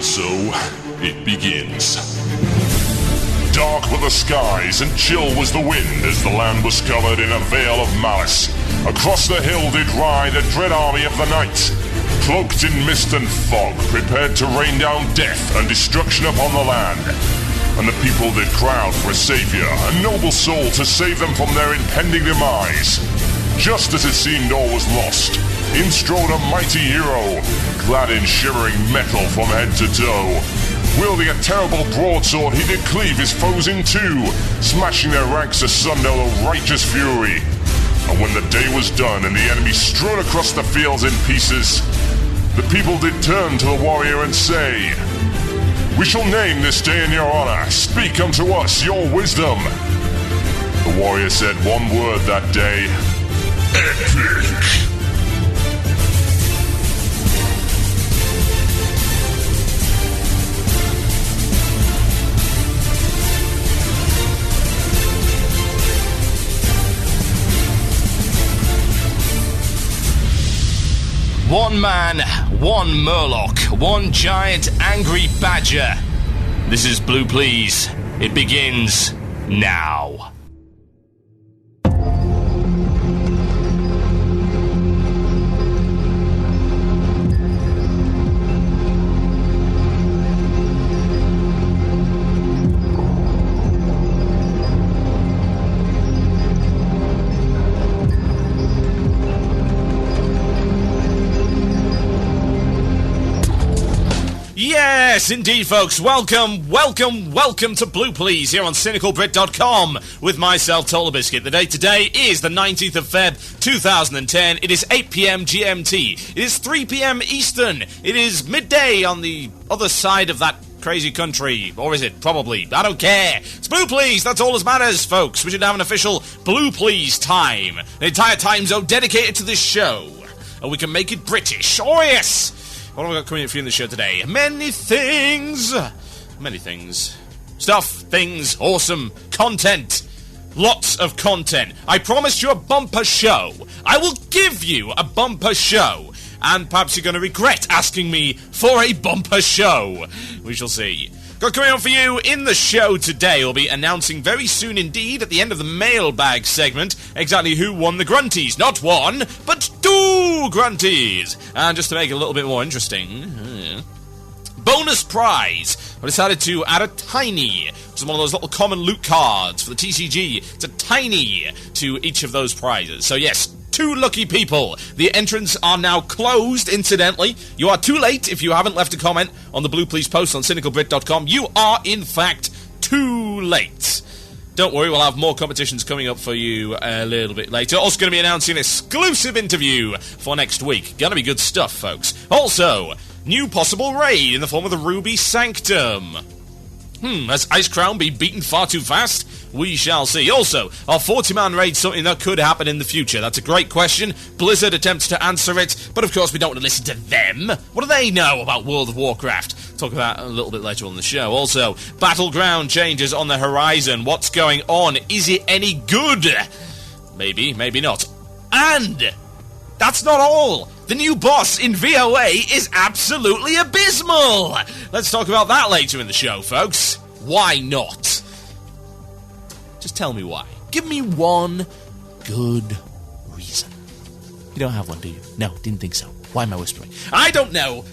And so, it begins. Dark were the skies and chill was the wind as the land was covered in a veil of malice. Across the hill did ride a dread army of the night, cloaked in mist and fog, prepared to rain down death and destruction upon the land. And the people did crowd for a savior, a noble soul to save them from their impending demise. Just as it seemed all was lost, in strode a mighty hero, clad in shivering metal from head to toe. Wielding a terrible broadsword, he did cleave his foes in two, smashing their ranks asunder with righteous fury. And when the day was done and the enemy strode across the fields in pieces, the people did turn to the warrior and say, "We shall name this day in your honor. Speak unto us your wisdom." The warrior said one word that day: epic. One man, one murloc, one giant angry badger. This is Blue Plz. It begins now. Yes, indeed, folks. Welcome to Blue Plz here on CynicalBrit.com with myself, TotalBiscuit. The date today is the 19th of Feb, 2010. It is 8 p.m. GMT. It is 3 p.m. Eastern. It is midday on the other side of that crazy country. Or is it? Probably. I don't care. It's Blue Plz. That's all that matters, folks. We should have an official Blue Plz time. An entire time zone dedicated to this show. And we can make it British. Oh, yes! What have we got coming up for you in the show today? Many things. Stuff, things, awesome, content. Lots of content. I promised you a bumper show. I will give you a bumper show. And perhaps you're going to regret asking me for a bumper show. We shall see. Got coming up for you in the show today. We'll be announcing very soon indeed at the end of the mailbag segment exactly who won the Grunties. Not one, but two Grunties. And just to make it a little bit more interesting, bonus prize. I decided to add a tiny, which is one of those little common loot cards for the TCG. It's a tiny to each of those prizes. So yes, two lucky people. The entrants are now closed, incidentally. You are too late if you haven't left a comment on the Blue Plz post on CynicalBrit.com. You are, in fact, too late. Don't worry, we'll have more competitions coming up for you a little bit later. Also going to be announcing an exclusive interview for next week. Gonna be good stuff, folks. Also, new possible raid in the form of the Ruby Sanctum. Has Ice Crown been beaten far too fast? We shall see. Also, are 40-man raids something that could happen in the future? That's a great question. Blizzard attempts to answer it, but of course we don't want to listen to them. What do they know about World of Warcraft? Talk about that a little bit later on the show. Also, Battleground changes on the horizon. What's going on? Is it any good? Maybe, maybe not. And that's not all. The new boss in VOA is absolutely abysmal. Let's talk about that later in the show, folks. Why not? Just tell me why. Give me one good reason. You don't have one, do you? No, didn't think so. Why am I whispering? I don't know.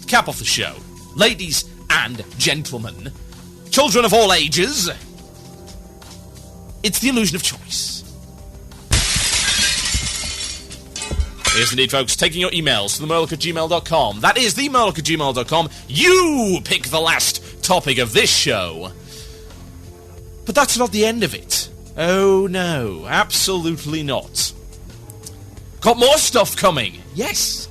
Cap off the show. Ladies and gentlemen, children of all ages, it's the illusion of choice. Yes, indeed, folks. Taking your emails to themurloc@gmail.com. That is themurloc@gmail.com. You pick the last topic of this show. But that's not the end of it. Oh, no. Absolutely not. Got more stuff coming. Yes.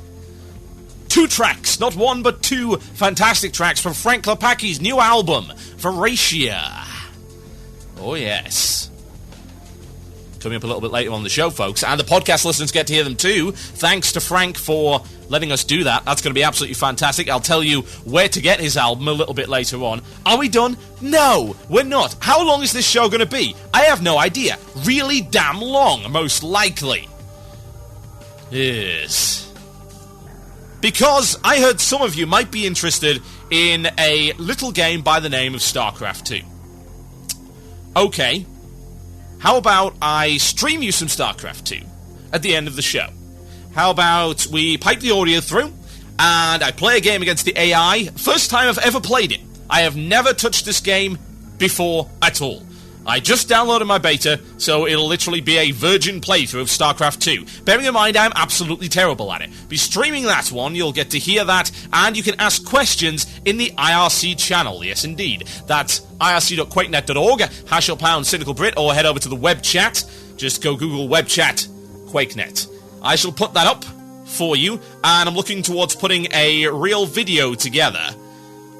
2 tracks. Not one, but 2 fantastic tracks from Frank Klepacki's new album, Viratia. Oh, yes. Coming up a little bit later on the show, folks. And the podcast listeners get to hear them too. Thanks to Frank for letting us do that. That's going to be absolutely fantastic. I'll tell you where to get his album a little bit later on. Are we done? No, we're not. How long is this show going to be? I have no idea. Really damn long, most likely. Yes. because I heard some of you might be interested in a little game by the name of StarCraft 2. Okay, how about I stream you some StarCraft 2 at the end of the show? How about we pipe the audio through, and I play a game against the AI? First time I've ever played it. I have never touched this game before at all. I just downloaded my beta, so it'll literally be a virgin playthrough of StarCraft 2. Bearing in mind, I'm absolutely terrible at it. Be streaming that one, you'll get to hear that, and you can ask questions in the IRC channel. Yes, indeed. That's irc.quakenet.org, #CynicalBrit, or head over to the web chat. Just go Google web chat, QuakeNet. I shall put that up for you, and I'm looking towards putting a real video together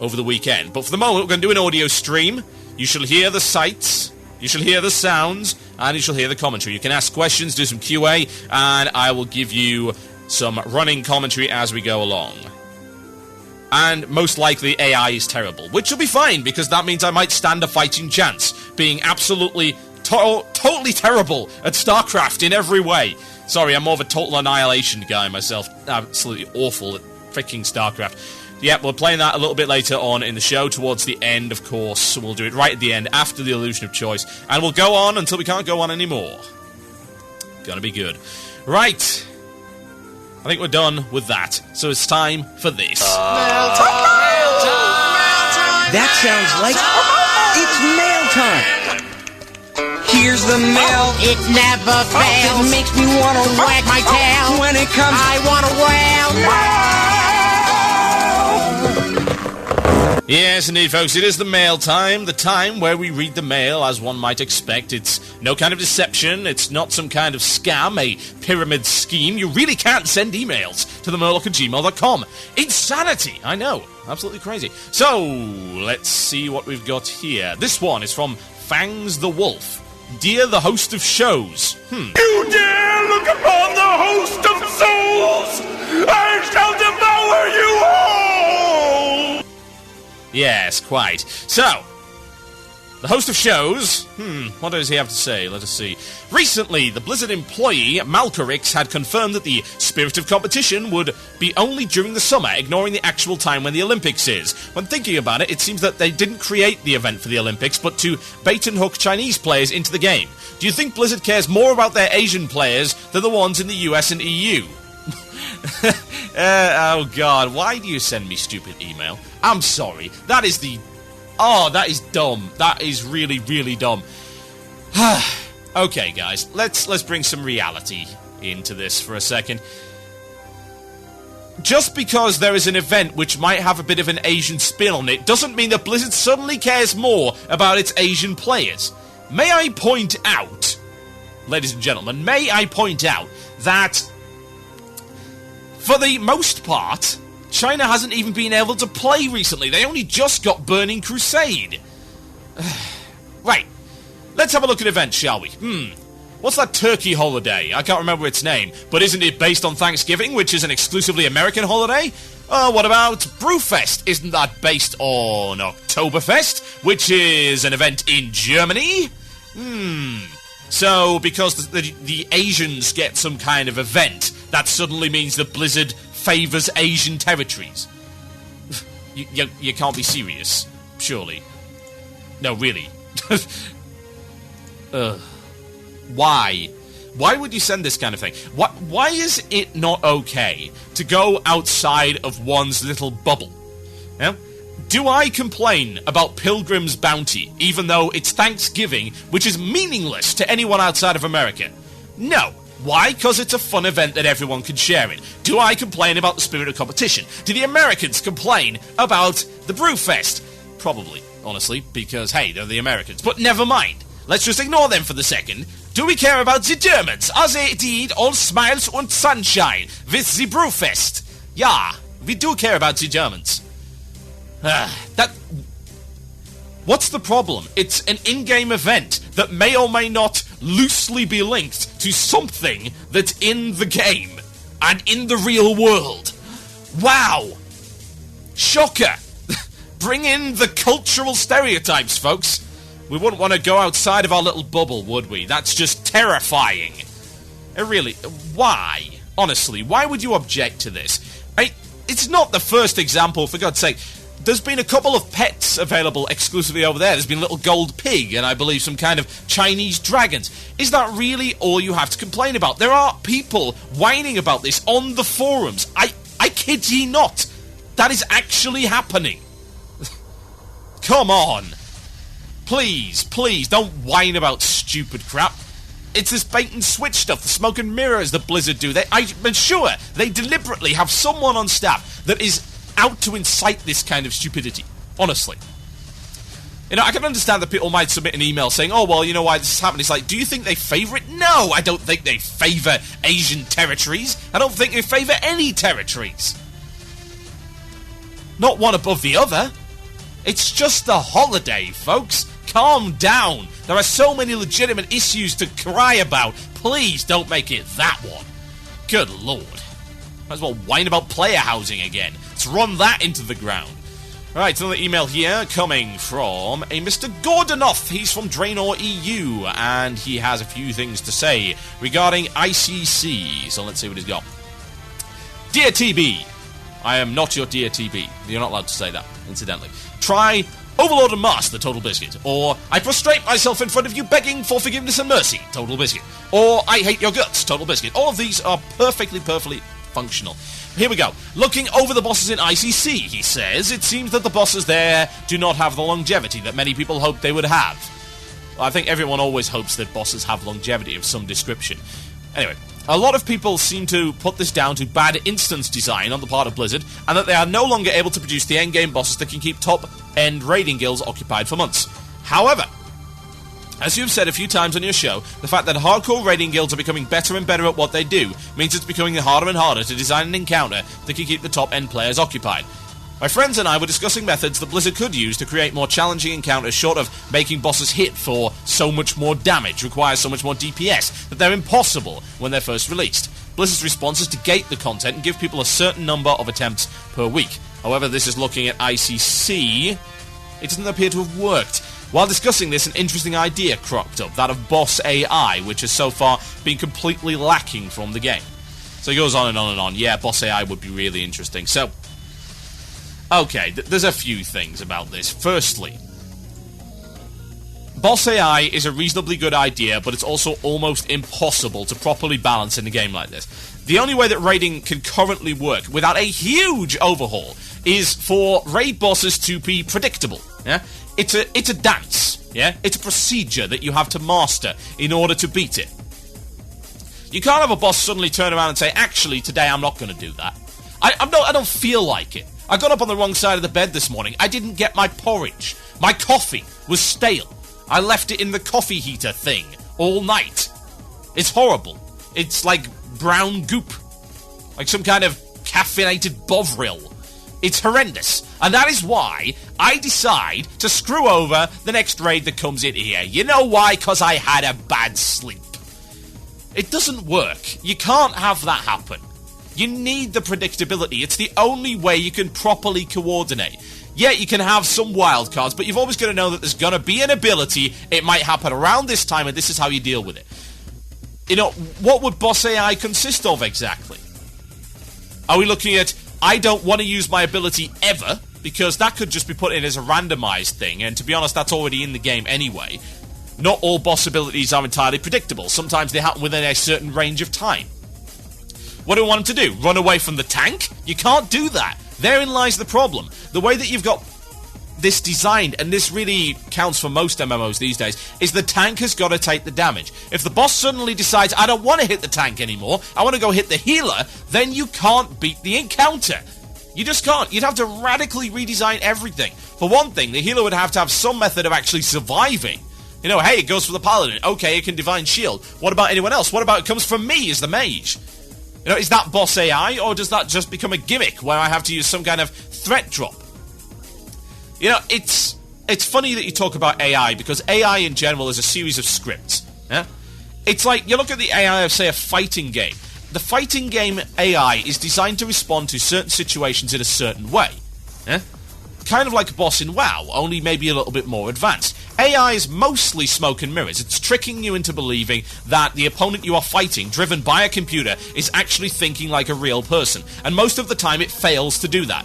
over the weekend. But for the moment, we're going to do an audio stream. You shall hear the sights, you shall hear the sounds, and you shall hear the commentary. You can ask questions, do some QA, and I will give you some running commentary as we go along. And most likely AI is terrible, which will be fine, because that means I might stand a fighting chance, being absolutely totally terrible at StarCraft in every way. Sorry, I'm more of a total annihilation guy myself. Absolutely awful at freaking StarCraft. Yeah, we're playing that a little bit later on in the show, towards the end, of course. So we'll do it right at the end, after the illusion of choice. And we'll go on until we can't go on anymore. Gonna be good. Right. I think we're done with that. So it's time for this. Mail time! That sounds like it's mail time. Here's the mail. It never fails. It makes me want to wag my tail. When it comes, I want to wail. Yes, indeed, folks, it is the mail time, the time where we read the mail as one might expect. It's no kind of deception, it's not some kind of scam, a pyramid scheme. You really can't send emails to themurloc@gmail.com. Insanity, I know, absolutely crazy. So, let's see what we've got here. This one is from Fangs the Wolf. Dear the host of shows. You dare look upon the host of souls! I shall devour you all! Yes, quite. So, the host of shows, what does he have to say? Let us see. Recently, the Blizzard employee, Malcorix, had confirmed that the spirit of competition would be only during the summer, ignoring the actual time when the Olympics is. When thinking about it, it seems that they didn't create the event for the Olympics, but to bait and hook Chinese players into the game. Do you think Blizzard cares more about their Asian players than the ones in the US and EU? Oh god, why do you send me stupid email? I'm sorry. That is dumb. That is really, really dumb. Okay, guys, let's bring some reality into this for a second. Just because there is an event which might have a bit of an Asian spin on it doesn't mean that Blizzard suddenly cares more about its Asian players. May I point out, ladies and gentlemen, that for the most part, China hasn't even been able to play recently. They only just got Burning Crusade. Right. Let's have a look at events, shall we? What's that turkey holiday? I can't remember its name. But isn't it based on Thanksgiving, which is an exclusively American holiday? What about Brewfest? Isn't that based on Oktoberfest, which is an event in Germany? So, because the Asians get some kind of event, that suddenly means that Blizzard favours Asian territories. You can't be serious, surely. No, really. Why? Why would you send this kind of thing? Why is it not okay to go outside of one's little bubble? Yeah? Do I complain about Pilgrim's Bounty, even though it's Thanksgiving, which is meaningless to anyone outside of America? No. Why? Because it's a fun event that everyone can share in. Do I complain about the spirit of competition? Do the Americans complain about the Brewfest? Probably, honestly, because, hey, they're the Americans. But never mind. Let's just ignore them for the second. Do we care about the Germans? Are they indeed all smiles and sunshine with the Brewfest? Yeah, we do care about the Germans. What's the problem? It's an in-game event that may or may not loosely be linked to something that's in the game and in the real world. Wow! Shocker! Bring in the cultural stereotypes, folks. We wouldn't want to go outside of our little bubble, would we? That's just terrifying. Really, why? Honestly, why would you object to this? it's not the first example, for God's sake. There's been a couple of pets available exclusively over there. There's been a little gold pig and I believe some kind of Chinese dragons. Is that really all you have to complain about? There are people whining about this on the forums. I kid ye not. That is actually happening. Come on. Please, don't whine about stupid crap. It's this bait and switch stuff, the smoke and mirrors that Blizzard do. I'm sure they deliberately have someone on staff that is out to incite this kind of stupidity. Honestly. You know, I can understand that people might submit an email saying, oh, well, you know why this is happening. It's like, do you think they favour it? No, I don't think they favour Asian territories. I don't think they favour any territories. Not one above the other. It's just a holiday, folks. Calm down. There are so many legitimate issues to cry about. Please don't make it that one. Good lord. Might as well whine about player housing again. Let's run that into the ground. Right, another email here coming from a Mr. Gordonoff. He's from Draenor EU, and he has a few things to say regarding ICC. So let's see what he's got. Dear TB, I am not your dear TB. You're not allowed to say that, incidentally. Try Overlord and Master, TotalBiscuit. Or I prostrate myself in front of you begging for forgiveness and mercy, TotalBiscuit. Or I hate your guts, TotalBiscuit. All of these are perfectly functional. Here we go. Looking over the bosses in ICC, he says, it seems that the bosses there do not have the longevity that many people hoped they would have. Well, I think everyone always hopes that bosses have longevity of some description. Anyway, a lot of people seem to put this down to bad instance design on the part of Blizzard, and that they are no longer able to produce the endgame bosses that can keep top-end raiding guilds occupied for months. However, as you've said a few times on your show, the fact that hardcore raiding guilds are becoming better and better at what they do means it's becoming harder and harder to design an encounter that can keep the top-end players occupied. My friends and I were discussing methods that Blizzard could use to create more challenging encounters short of making bosses hit for so much more damage, require so much more DPS, that they're impossible when they're first released. Blizzard's response is to gate the content and give people a certain number of attempts per week. However, this is looking at ICC. It doesn't appear to have worked. While discussing this, an interesting idea cropped up, that of boss AI, which has so far been completely lacking from the game. So he goes on and on and on. Yeah, boss AI would be really interesting. So, okay, there's a few things about this. Firstly, boss AI is a reasonably good idea, but it's also almost impossible to properly balance in a game like this. The only way that raiding can currently work without a huge overhaul is for raid bosses to be predictable. Yeah, it's a dance. Yeah, it's a procedure that you have to master in order to beat it. You can't have a boss suddenly turn around and say, "Actually, today I'm not going to do that. I don't feel like it. I got up on the wrong side of the bed this morning. I didn't get my porridge. My coffee was stale. I left it in the coffee heater thing all night. It's horrible. It's like brown goop. Like some kind of caffeinated bovril. It's horrendous. And that is why I decide to screw over the next raid that comes in here. You know why? Because I had a bad sleep. It doesn't work. You can't have that happen. You need the predictability. It's the only way you can properly coordinate. Yeah, you can have some wildcards, but you've always got to know that there's going to be an ability. It might happen around this time, and this is how you deal with it. You know, what would boss AI consist of exactly? Are we looking at, I don't want to use my ability ever, because that could just be put in as a randomized thing, and to be honest, that's already in the game anyway. Not all boss abilities are entirely predictable. Sometimes they happen within a certain range of time. What do we want him to do? Run away from the tank? You can't do that. Therein lies the problem. The way that you've got this designed, and this really counts for most MMOs these days, is the tank has got to take the damage. If the boss suddenly decides, I don't want to hit the tank anymore, I want to go hit the healer, then you can't beat the encounter. You just can't. You'd have to radically redesign everything. For one thing, the healer would have to have some method of actually surviving. You know, hey, it goes for the paladin. Okay, it can divine shield. What about anyone else? What about it comes from me as the mage? You know, is that boss AI, or does that just become a gimmick where I have to use some kind of threat drop? You know, it's funny that you talk about AI, because AI in general is a series of scripts. Yeah? It's like, you look at the AI of, say, a fighting game. The fighting game AI is designed to respond to certain situations in a certain way. Yeah? kind of like a boss in WoW, only maybe a little bit more advanced. AI is mostly smoke and mirrors. It's tricking you into believing that the opponent you are fighting, driven by a computer, is actually thinking like a real person. And most of the time it fails to do that.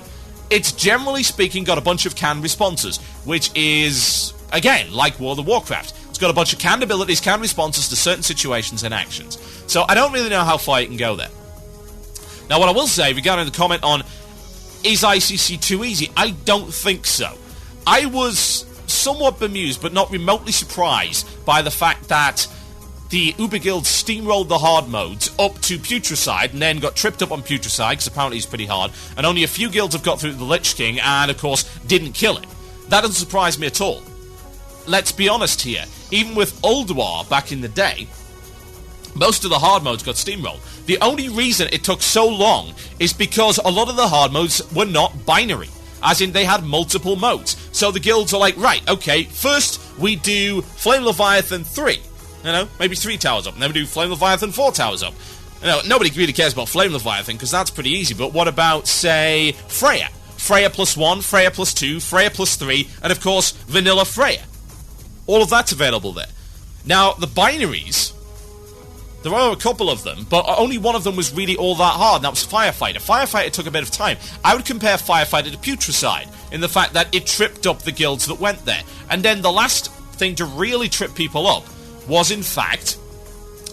It's generally speaking got a bunch of canned responses, which is, again, like World of Warcraft. It's got a bunch of canned abilities, canned responses to certain situations and actions. So I don't really know how far you can go there. Now what I will say regarding the comment on is ICC too easy? I don't think so. I was somewhat bemused, but not remotely surprised by the fact that the Uber Guild steamrolled the hard modes up to Putricide and then got tripped up on Putricide, because apparently he's pretty hard, and only a few guilds have got through the Lich King and, of course, didn't kill him. That doesn't surprise me at all. Let's be honest here. Even with Ulduar back in the day, most of the hard modes got steamrolled. The only reason it took so long is because a lot of the hard modes were not binary. As in, they had multiple modes. So the guilds are like, right, okay, first we do Flame Leviathan 3. You know, maybe 3 towers up. And then we do Flame Leviathan 4 towers up. You know, nobody really cares about Flame Leviathan, because that's pretty easy. But what about, say, Freya? Freya +1, Freya +2, Freya +3, and of course, Vanilla Freya. All of that's available there. Now, the binaries, there are a couple of them, but only one of them was really all that hard, and that was Firefighter. Firefighter took a bit of time. I would compare Firefighter to Putricide, in the fact that it tripped up the guilds that went there. And then the last thing to really trip people up was, in fact,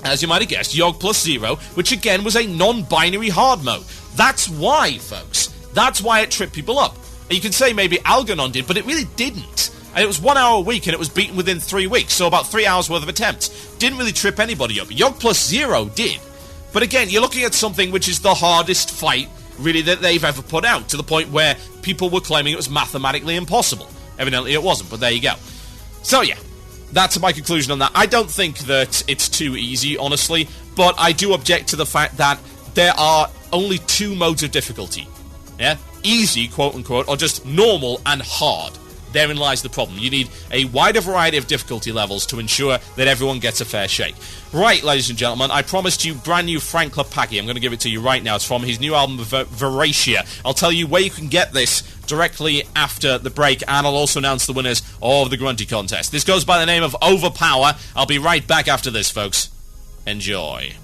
as you might have guessed, Yogg +0, which again was a non-binary hard mode. That's why, folks. That's why it tripped people up. And you can say maybe Algernon did, but it really didn't. And it was 1 hour a week, and it was beaten within 3 weeks, so about 3 hours worth of attempts. Didn't really trip anybody up. Yogg +0 did. But again, you're looking at something which is the hardest fight, really, that they've ever put out, to the point where people were claiming it was mathematically impossible. Evidently it wasn't, but there you go. So yeah, that's my conclusion on that. I don't think that it's too easy, honestly, but I do object to the fact that there are only 2 modes of difficulty. Yeah? Easy, quote-unquote, or just normal and hard. Therein lies the problem. You need a wider variety of difficulty levels to ensure that everyone gets a fair shake. Right, ladies and gentlemen, I promised you brand new Frank Klepacki. I'm going to give it to you right now. It's from his new album, Viratia. I'll tell you where you can get this directly after the break, and I'll also announce the winners of the Grunty Contest. This goes by the name of Overpower. I'll be right back after this, folks. Enjoy.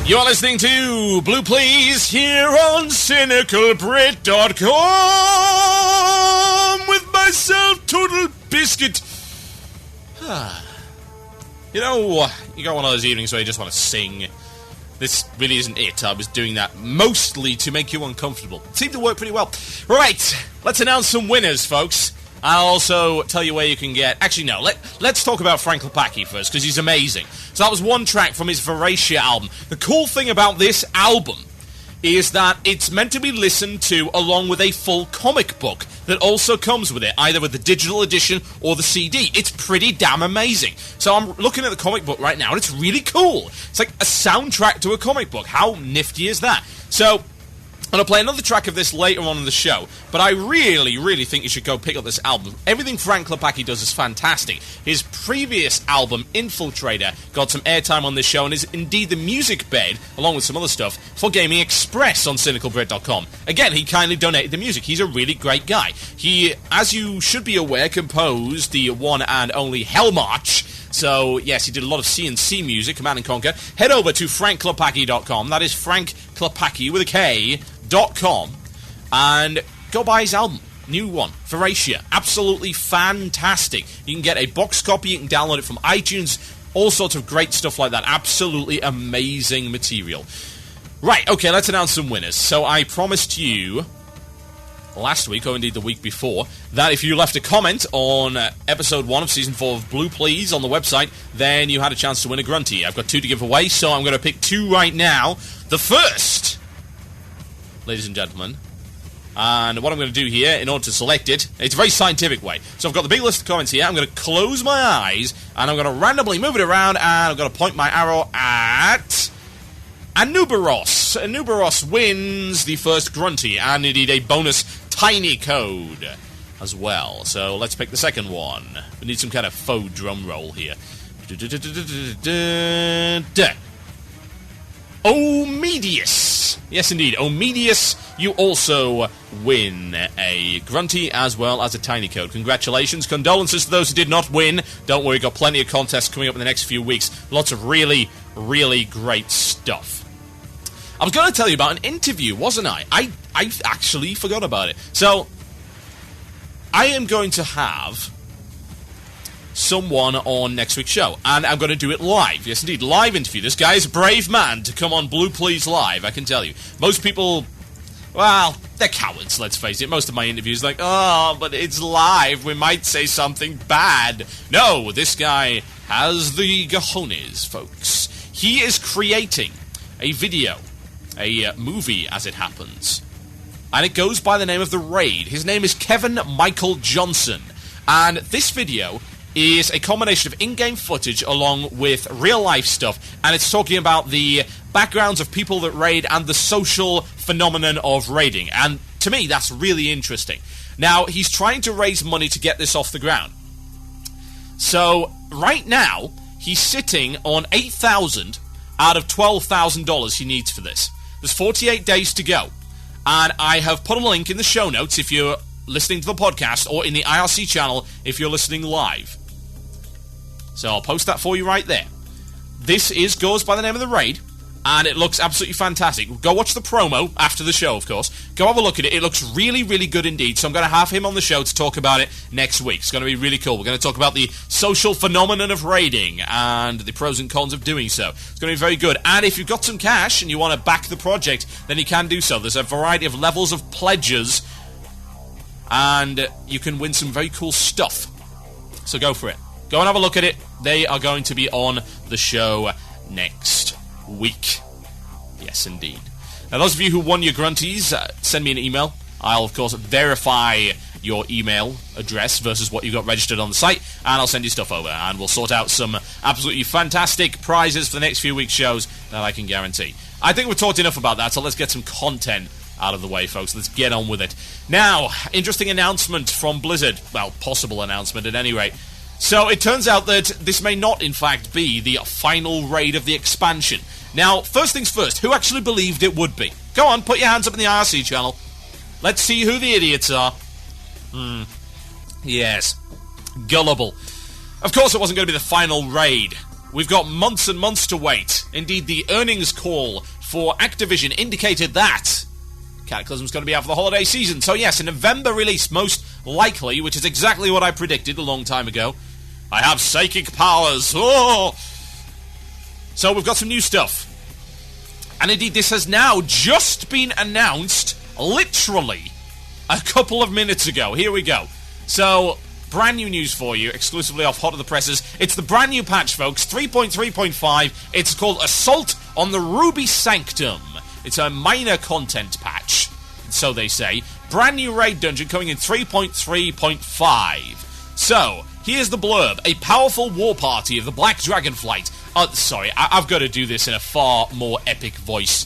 You're listening to Blue Plz here on CynicalBrit.com with myself, TotalBiscuit. You know, you got one of those evenings where you just want to sing. This really isn't it. I was doing that mostly to make you uncomfortable. It seemed to work pretty well. Right, let's announce some winners, folks. I'll also tell you where you can get... Actually, no, let's talk about Frank Klepacki first, because he's amazing. So that was one track from his Viratia album. The cool thing about this album is that it's meant to be listened to along with a full comic book that also comes with it, either with the digital edition or the CD. It's pretty damn amazing. So I'm looking at the comic book right now, and it's really cool. It's like a soundtrack to a comic book. How nifty is that? So... I'm going to play another track of this later on in the show, but I really, really think you should go pick up this album. Everything Frank Klepacki does is fantastic. His previous album, Infiltrator, got some airtime on this show and is indeed the music bed, along with some other stuff, for Gaming Express on CynicalBrit.com. Again, he kindly donated the music. He's a really great guy. He, as you should be aware, composed the one and only Hell March. So, yes, he did a lot of CNC music, Command & Conquer. Head over to FrankKlepacki.com. That is Frank Klepacki with a K.com. And go buy his album. New one. Viratia. Absolutely fantastic. You can get a box copy. You can download it from iTunes. All sorts of great stuff like that. Absolutely amazing material. Right, okay, let's announce some winners. So I promised you... last week, or indeed the week before, that if you left a comment on episode 1 of season 4 of Blue Plz on the website, then you had a chance to win a Grunty. I've got 2 to give away, so I'm going to pick 2 right now. The first, ladies and gentlemen, and what I'm going to do here in order to select it, it's a very scientific way. So I've got the big list of comments here. I'm going to close my eyes, and I'm going to randomly move it around, and I'm going to point my arrow at... Anubiros. Anubiros wins the first Grunty, and indeed a bonus tiny code as well. So let's pick the second one. We need some kind of faux drum roll here. Omedius. Yes, indeed. Omedius, you also win a Grunty as well as a tiny code. Congratulations. Condolences to those who did not win. Don't worry, got plenty of contests coming up in the next few weeks. Lots of really, really great stuff. I was going to tell you about an interview, wasn't I? I actually forgot about it. So, I am going to have someone on next week's show, and I'm going to do it live. Yes, indeed, live interview. This guy is a brave man to come on Blue Plz Live, I can tell you. Most people, well, they're cowards, let's face it. Most of my interviews are like, oh, but it's live, we might say something bad. No, this guy has the cojones, folks. He is creating a video, a movie, as it happens. And it goes by the name of The Raid. His name is Kevin Michael Johnson. And this video is a combination of in-game footage along with real-life stuff. And it's talking about the backgrounds of people that raid and the social phenomenon of raiding. And to me, that's really interesting. Now, he's trying to raise money to get this off the ground. So, right now, he's sitting on $8,000 out of $12,000 he needs for this. There's 48 days to go. And I have put a link in the show notes if you're listening to the podcast, or in the IRC channel if you're listening live. So I'll post that for you right there. This goes by the name of The Raid, and it looks absolutely fantastic. Go watch the promo after the show, of course. Go have a look at it. It looks really, really good indeed. So I'm going to have him on the show to talk about it next week. It's going to be really cool. We're going to talk about the social phenomenon of raiding and the pros and cons of doing so. It's going to be very good. And if you've got some cash and you want to back the project, then you can do so. There's a variety of levels of pledges, and you can win some very cool stuff. So go for it. Go and have a look at it. They are going to be on the show next week. Yes, indeed. Now, those of you who won your Grunties, send me an email. I'll, of course, verify your email address versus what you got registered on the site, and I'll send you stuff over, and we'll sort out some absolutely fantastic prizes for the next few weeks' shows that I can guarantee. I think we've talked enough about that, so let's get some content out of the way, folks. Let's get on with it. Now, interesting announcement from Blizzard. Well, possible announcement at any rate. So it turns out that this may not, in fact, be the final raid of the expansion. Now, first things first, who actually believed it would be? Go on, put your hands up in the IRC channel. Let's see who the idiots are. Yes. Gullible. Of course it wasn't going to be the final raid. we've got months and months to wait. Indeed, the earnings call for Activision indicated that Cataclysm's going to be out for the holiday season. So yes, a November release, most likely, which is exactly what I predicted a long time ago. I have psychic powers. Oh! So we've got some new stuff. And indeed, this has now just been announced, literally, a couple of minutes ago. Here we go. So, brand new news for you, exclusively off Hot of the Presses. It's the brand new patch, folks, 3.3.5. It's called Assault on the Ruby Sanctum. It's a minor content patch, so they say. Brand new raid dungeon coming in 3.3.5. So, here's the blurb. A powerful war party of the Black Dragonflight. Oh, sorry, I've got to do this in a far more epic voice.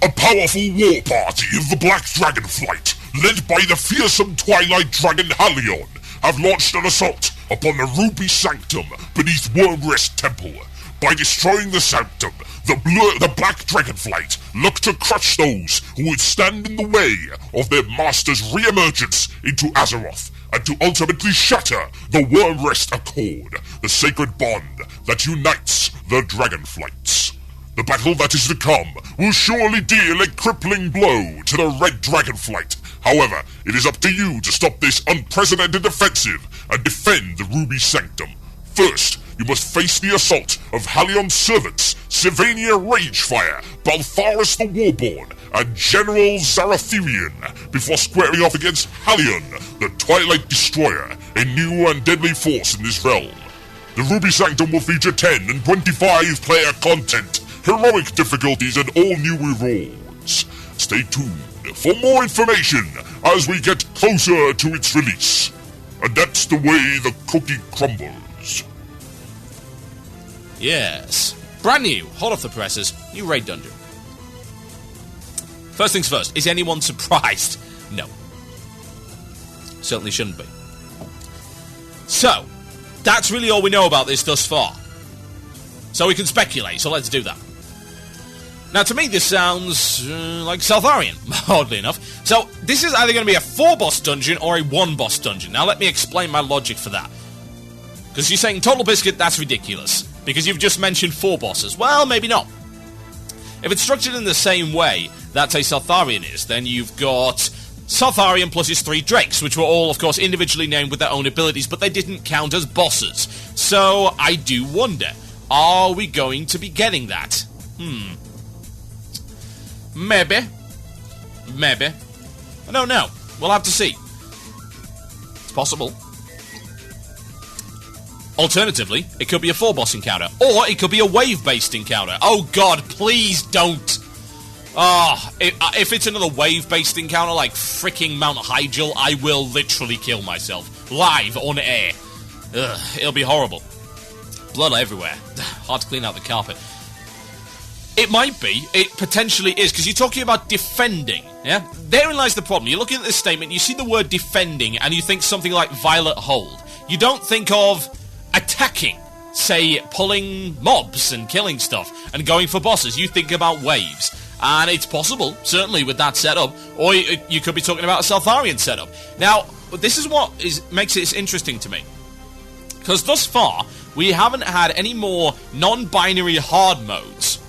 A powerful war party of the Black Dragonflight, led by the fearsome Twilight Dragon Halion, have launched an assault upon the Ruby Sanctum beneath Wormrest Temple. By destroying the Sanctum, the Black Dragonflight look to crush those who would stand in the way of their master's re-emergence into Azeroth, and to ultimately shatter the Wormrest Accord, the sacred bond that unites the Dragonflights. The battle that is to come will surely deal a crippling blow to the Red Dragonflight. However, it is up to you to stop this unprecedented offensive and defend the Ruby Sanctum. First, you must face the assault of Halion's servants, Sylvania Ragefire, Baltharis the Warborn, and General Zaratherian, before squaring off against Halion, the Twilight Destroyer, a new and deadly force in this realm. The Ruby Sanctum will feature 10 and 25 player content, heroic difficulties, and all new rewards. Stay tuned for more information as we get closer to its release. And that's the way the cookie crumbles. Yes. Brand new, hot off the presses, new raid dungeon. First things first, is anyone surprised? No. Certainly shouldn't be. So, that's really all we know about this thus far. So we can speculate, so let's do that. Now, to me, this sounds like Saltharian, oddly enough. So, this is either going to be a 4-boss dungeon or a 1-boss dungeon. Now, let me explain my logic for that. Because you're saying, TotalBiscuit, that's ridiculous. Because you've just mentioned 4 bosses. Well, maybe not. If it's structured in the same way that a Saltharian is, then you've got Saltharian plus his 3 Drakes, which were all, of course, individually named with their own abilities, but they didn't count as bosses. So, I do wonder, are we going to be getting that? Maybe. I don't know. We'll have to see. It's possible. Alternatively, it could be a 4-boss encounter. Or it could be a wave-based encounter. Oh god, please don't. If it's another wave-based encounter like fricking Mount Hyjal, I will literally kill myself. Live, on air. Ugh, it'll be horrible. Blood everywhere. Hard to clean out the carpet. It might be. It potentially is, because you're talking about defending, yeah? Therein lies the problem. You're looking at this statement, you see the word defending, and you think something like Violet Hold. You don't think of attacking, say, pulling mobs and killing stuff, and going for bosses. You think about waves. And it's possible, certainly, with that setup, or you could be talking about a Saltharian setup. Now, this is what makes it interesting to me. Because thus far, we haven't had any more non-binary hard modes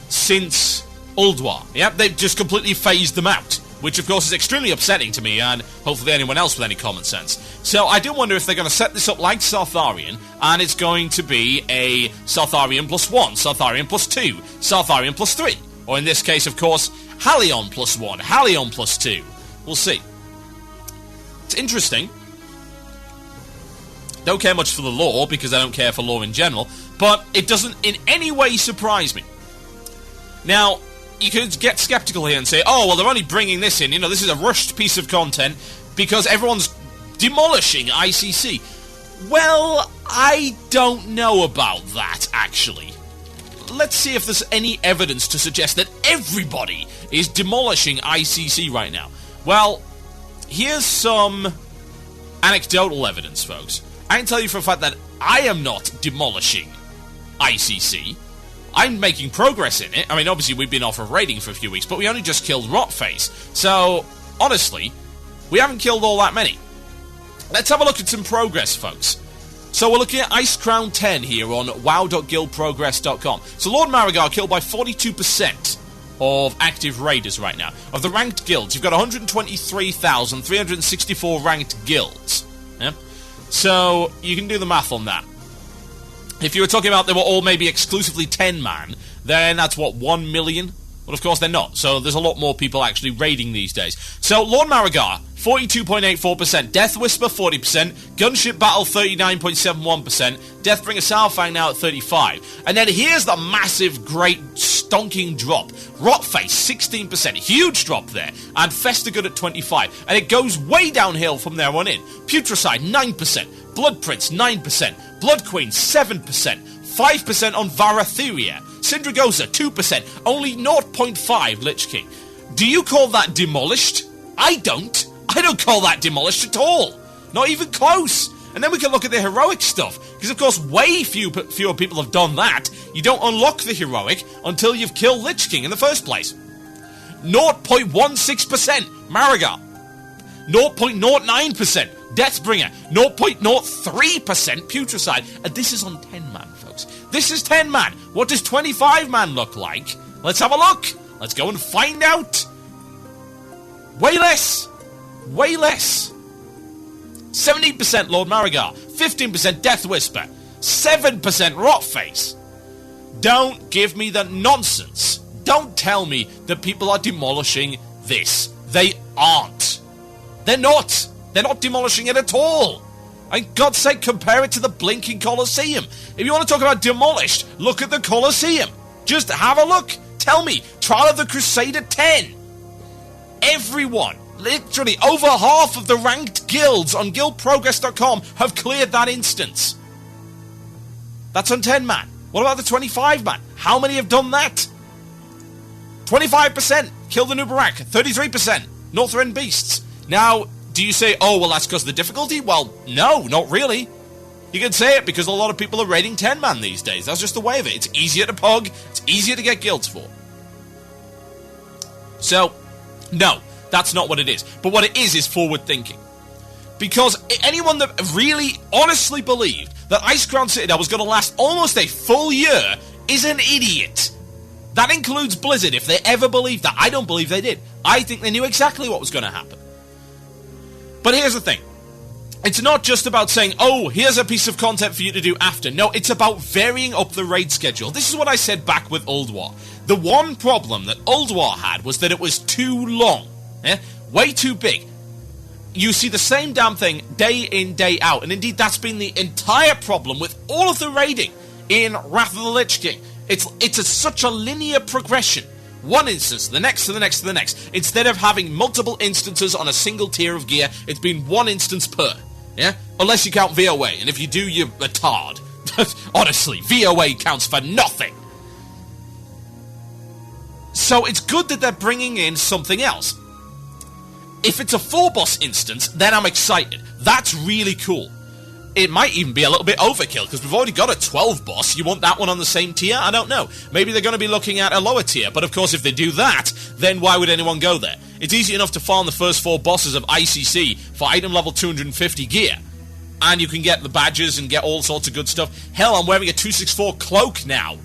since Ulduar. Yep, they've just completely phased them out, which of course is extremely upsetting to me, and hopefully anyone else with any common sense. So I do wonder if they're going to set this up like Saltharian, and it's going to be a Saltharian plus 1, Saltharian plus 2, Saltharian plus 3, or in this case, of course, Halion plus 1, Halion plus 2. We'll see. It's interesting. Don't care much for the lore, because I don't care for lore in general, but it doesn't in any way surprise me. Now, you could get skeptical here and say, oh, well, they're only bringing this in, this is a rushed piece of content because everyone's demolishing ICC. Well, I don't know about that, actually. Let's see if there's any evidence to suggest that everybody is demolishing ICC right now. Well, here's some anecdotal evidence, folks. I can tell you for a fact that I am not demolishing ICC. I'm making progress in it. I mean, obviously, we've been off of raiding for a few weeks, but we only just killed Rotface. So, honestly, we haven't killed all that many. Let's have a look at some progress, folks. So we're looking at Ice Crown 10 here on wow.guildprogress.com. So Lord Marigar killed by 42% of active raiders right now. Of the ranked guilds, you've got 123,364 ranked guilds. Yeah? So you can do the math on that. If you were talking about they were all maybe exclusively 10-man, then that's what, 1 million? Well, of course they're not, so there's a lot more people actually raiding these days. So, Lord Marigar, 42.84%, Death Whisper, 40%, Gunship Battle, 39.71%, Deathbringer Sourfang now at 35%. And then here's the massive, great, stonking drop. Rotface, 16%, huge drop there, and Festagood at 25%. And it goes way downhill from there on in. Putricide, 9%, Blood Prince, 9%, Blood Queen, 7%, 5% on Viratia, Syndragosa, 2%, only 0.5 Lich King. Do you call that demolished? I don't. I don't call that demolished at all. Not even close. And then we can look at the heroic stuff, because of course way fewer people have done that. You don't unlock the heroic until you've killed Lich King in the first place. 0.16% Marigar. 0.09% Deathbringer. 0.03% Putricide. And this is on 10-man, folks. This is 10-man. What does 25-man look like? Let's have a look. Let's go and find out. Way less. Way less. 17% Lord Marigar. 15% Death Whisper. 7% Rotface. Don't give me the nonsense. Don't tell me that people are demolishing this. They aren't. They're not. They're not demolishing it at all. And God's sake, compare it to the blinking Colosseum. If you want to talk about demolished, look at the Colosseum. Just have a look. Tell me, Trial of the Crusader 10. Everyone, literally over half of the ranked guilds on guildprogress.com have cleared that instance. That's on 10-man. What about the 25-man? How many have done that? 25% kill the Nubarak. 33% Northrend Beasts. Now, do you say, oh, well, that's because of the difficulty? Well, no, not really. You can say it because a lot of people are raiding 10-man these days. That's just the way of it. It's easier to pug. It's easier to get guilds for. So, no, that's not what it is. But what it is forward thinking. Because anyone that really honestly believed that Ice Crown Citadel was going to last almost a full year is an idiot. That includes Blizzard, if they ever believed that. I don't believe they did. I think they knew exactly what was going to happen. But here's the thing. It's not just about saying, oh, here's a piece of content for you to do after. No, it's about varying up the raid schedule. This is what I said back with Old War. The one problem that Old War had was that it was too long. Way too big. You see the same damn thing day in, day out. And indeed, that's been the entire problem with all of the raiding in Wrath of the Lich King. It's such a linear progression. One instance, the next, to the next, to the next. Instead of having multiple instances on a single tier of gear, it's been one instance per. Yeah? Unless you count VOA, and if you do, you're a tard. Honestly, VOA counts for nothing. So it's good that they're bringing in something else. If it's a 4-boss instance, then I'm excited. That's really cool. It might even be a little bit overkill, because we've already got a 12-boss. You want that one on the same tier? I don't know. Maybe they're going to be looking at a lower tier, but of course if they do that, then why would anyone go there? It's easy enough to farm the first 4 bosses of ICC for item level 250 gear. And you can get the badges and get all sorts of good stuff. Hell, I'm wearing a 264 cloak now.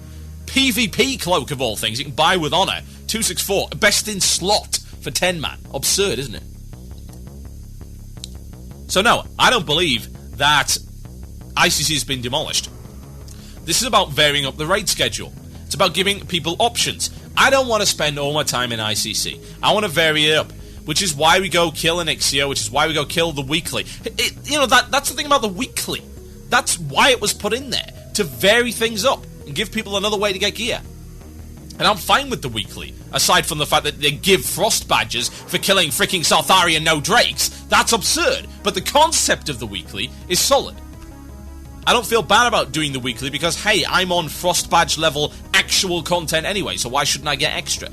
PvP cloak of all things. You can buy with honor. 264, best in slot for 10-man. Absurd, isn't it? So no, I don't believe that ICC has been demolished. This is about varying up the raid schedule. It's about giving people options. I don't want to spend all my time in ICC. I want to vary it up, which is why we go kill an Ixio, which is why we go kill the weekly. That's the thing about the weekly. That's why it was put in there, to vary things up and give people another way to get gear. And I'm fine with the weekly, aside from the fact that they give frost badges for killing freaking Sarthari and no drakes. That's absurd, but the concept of the weekly is solid. I don't feel bad about doing the weekly because, hey, I'm on frost badge level actual content anyway, so why shouldn't I get extra?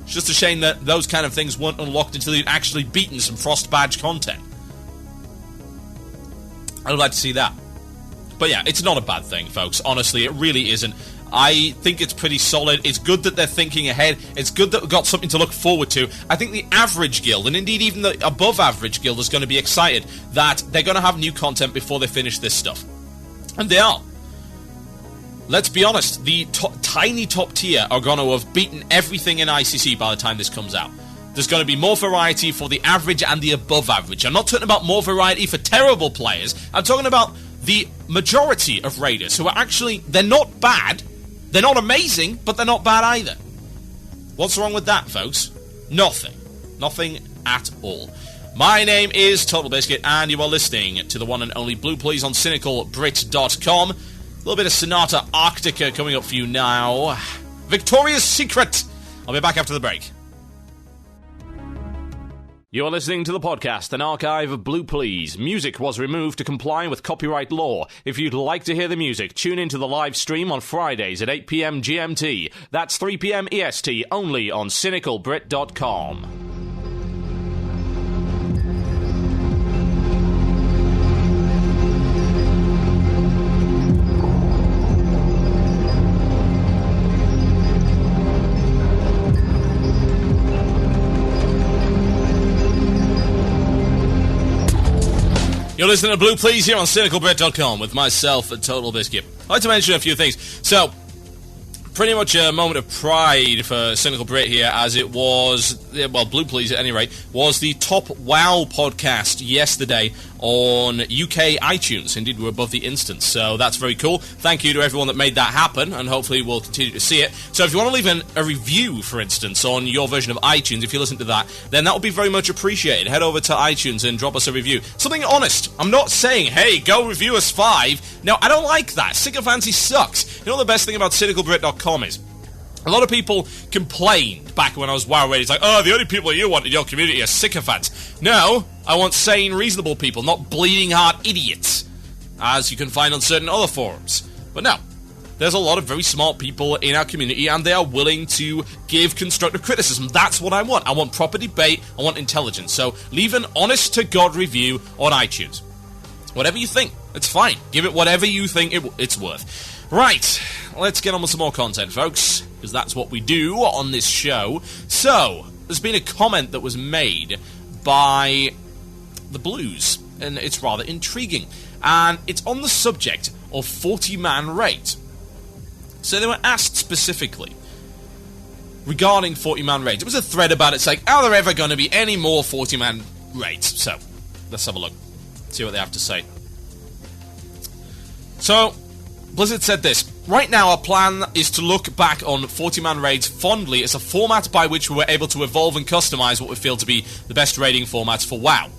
It's just a shame that those kind of things weren't unlocked until you'd actually beaten some frost badge content. I would like to see that. But yeah, it's not a bad thing, folks. Honestly, it really isn't. I think it's pretty solid. It's good that they're thinking ahead. It's good that we've got something to look forward to. I think the average guild, and indeed even the above average guild, is going to be excited that they're going to have new content before they finish this stuff. And they are. Let's be honest, the tiny top tier are going to have beaten everything in ICC by the time this comes out. There's going to be more variety for the average and the above average. I'm not talking about more variety for terrible players. I'm talking about the majority of raiders who are actually, they're not bad. They're not amazing, but they're not bad either. What's wrong with that, folks? Nothing. Nothing at all. My name is TotalBiscuit, and you are listening to the one and only Blue Plz on CynicalBrit.com. A little bit of Sonata Arctica coming up for you now. Victoria's Secret. I'll be back after the break. You're listening to the podcast, an archive of Blue Plz. Music was removed to comply with copyright law. If you'd like to hear the music, tune into the live stream on Fridays at 8 p.m. GMT. That's 3 p.m. EST, only on CynicalBrit.com. You're listening to Blue Plz here on CynicalBrit.com with myself and TotalBiscuit. I'd like to mention a few things. So, pretty much a moment of pride for Cynical Brit here, as it was, well, Blue Plz at any rate, was the top WoW podcast yesterday on UK iTunes. Indeed, we're above the instance, so that's very cool. Thank you to everyone that made that happen, and hopefully we'll continue to see it. So if you want to leave a review, for instance, on your version of iTunes, if you listen to that, then that would be very much appreciated. Head over to iTunes and drop us a review. Something honest. I'm not saying, hey, go review us 5. No, I don't like that. Sycophancy sucks. You know the best thing about CynicalBrit.com is? A lot of people complained back when I was WoW Raid. It's like, oh, the only people you want in your community are sycophants. No, I want sane, reasonable people, not bleeding heart idiots, as you can find on certain other forums. But no, there's a lot of very smart people in our community, and they are willing to give constructive criticism. That's what I want. I want proper debate. I want intelligence. So leave an honest-to-God review on iTunes. Whatever you think, it's fine. Give it whatever you think it's worth. Right, let's get on with some more content, folks, because that's what we do on this show. So, there's been a comment that was made by the Blues, and it's rather intriguing. And it's on the subject of 40-man raids. So they were asked specifically regarding 40-man raids. It was a thread about it. It's like, are there ever going to be any more 40-man raids? So, let's have a look. See what they have to say. So, Blizzard said this: right now our plan is to look back on 40-man raids fondly as a format by which we were able to evolve and customize what we feel to be the best raiding formats for WoW.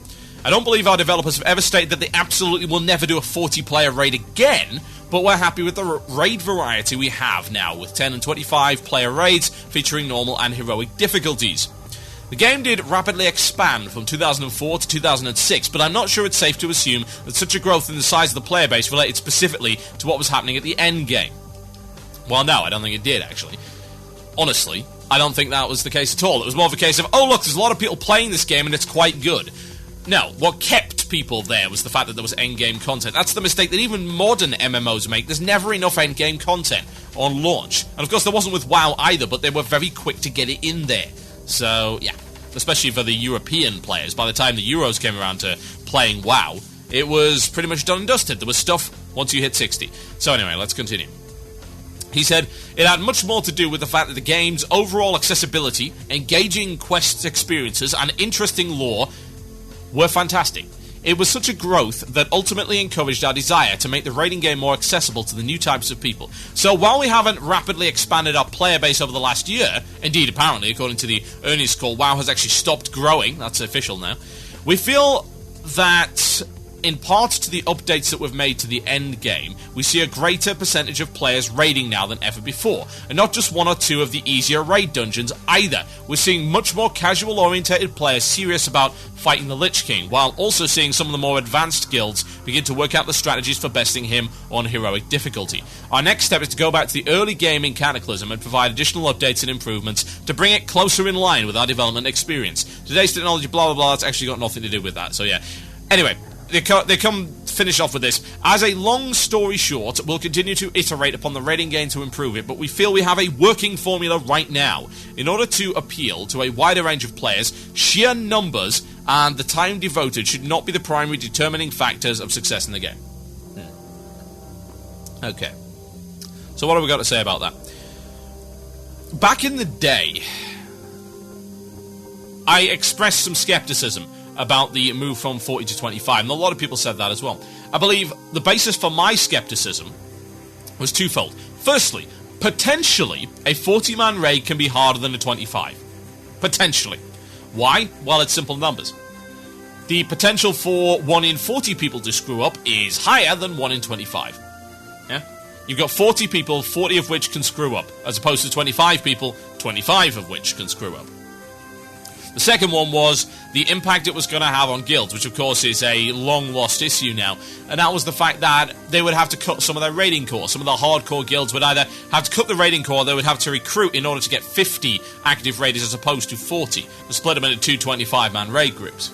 I don't believe our developers have ever stated that they absolutely will never do a 40-player raid again, but we're happy with the raid variety we have now, with 10 and 25-player raids featuring normal and heroic difficulties. The game did rapidly expand from 2004 to 2006, but I'm not sure it's safe to assume that such a growth in the size of the player base related specifically to what was happening at the end game. Well, no, I don't think it did, actually. Honestly, I don't think that was the case at all. It was more of a case of, oh, look, there's a lot of people playing this game and it's quite good. No, what kept people there was the fact that there was endgame content. That's the mistake that even modern MMOs make. There's never enough endgame content on launch. And of course, there wasn't with WoW either, but they were very quick to get it in there. So, yeah, especially for the European players. By the time the Euros came around to playing WoW, it was pretty much done and dusted. There was stuff once you hit 60. So anyway, let's continue. He said, it had much more to do with the fact that the game's overall accessibility, engaging quest experiences, and interesting lore were fantastic. It was such a growth that ultimately encouraged our desire to make the raiding game more accessible to the new types of people. So while we haven't rapidly expanded our player base over the last year, indeed apparently according to the earnings call, WoW has actually stopped growing, that's official now, we feel that in part to the updates that we've made to the end game, we see a greater percentage of players raiding now than ever before, and not just one or two of the easier raid dungeons either. We're seeing much more casual orientated players serious about fighting the Lich King, while also seeing some of the more advanced guilds begin to work out the strategies for besting him on heroic difficulty. Our next step is to go back to the early game in Cataclysm and provide additional updates and improvements to bring it closer in line with our development experience. Today's technology, blah blah blah, that's actually got nothing to do with that, so yeah. Anyway, they come finish off with this. As a long story short, we'll continue to iterate upon the raiding game to improve it, but we feel we have a working formula right now. In order to appeal to a wider range of players, sheer numbers and the time devoted should not be the primary determining factors of success in the game. Okay. So what have we got to say about that? Back in the day, I expressed some skepticism about the move from 40 to 25, and a lot of people said that as well. I believe the basis for my skepticism was twofold. Firstly, potentially, a 40-man raid can be harder than a 25. Potentially. Why? Well, it's simple numbers. The potential for 1 in 40 people to screw up is higher than 1 in 25. Yeah? You've got 40 people, 40 of which can screw up, as opposed to 25 people, 25 of which can screw up. The second one was the impact it was going to have on guilds, which of course is a long-lost issue now, and that was the fact that they would have to cut some of their raiding core. Some of the hardcore guilds would either have to cut the raiding core, or they would have to recruit in order to get 50 active raiders as opposed to 40, to split them into 2 25-man raid groups.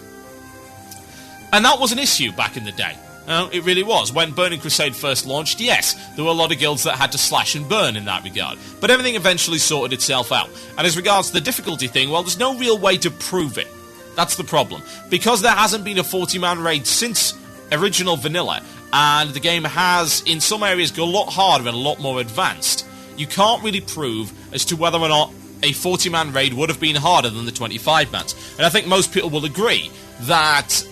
And that was an issue back in the day. It really was. When Burning Crusade first launched, yes, there were a lot of guilds that had to slash and burn in that regard. But everything eventually sorted itself out. And as regards to the difficulty thing, well, there's no real way to prove it. That's the problem. Because there hasn't been a 40-man raid since original vanilla, and the game has, in some areas, got a lot harder and a lot more advanced, you can't really prove as to whether or not a 40-man raid would have been harder than the 25-mans. And I think most people will agree that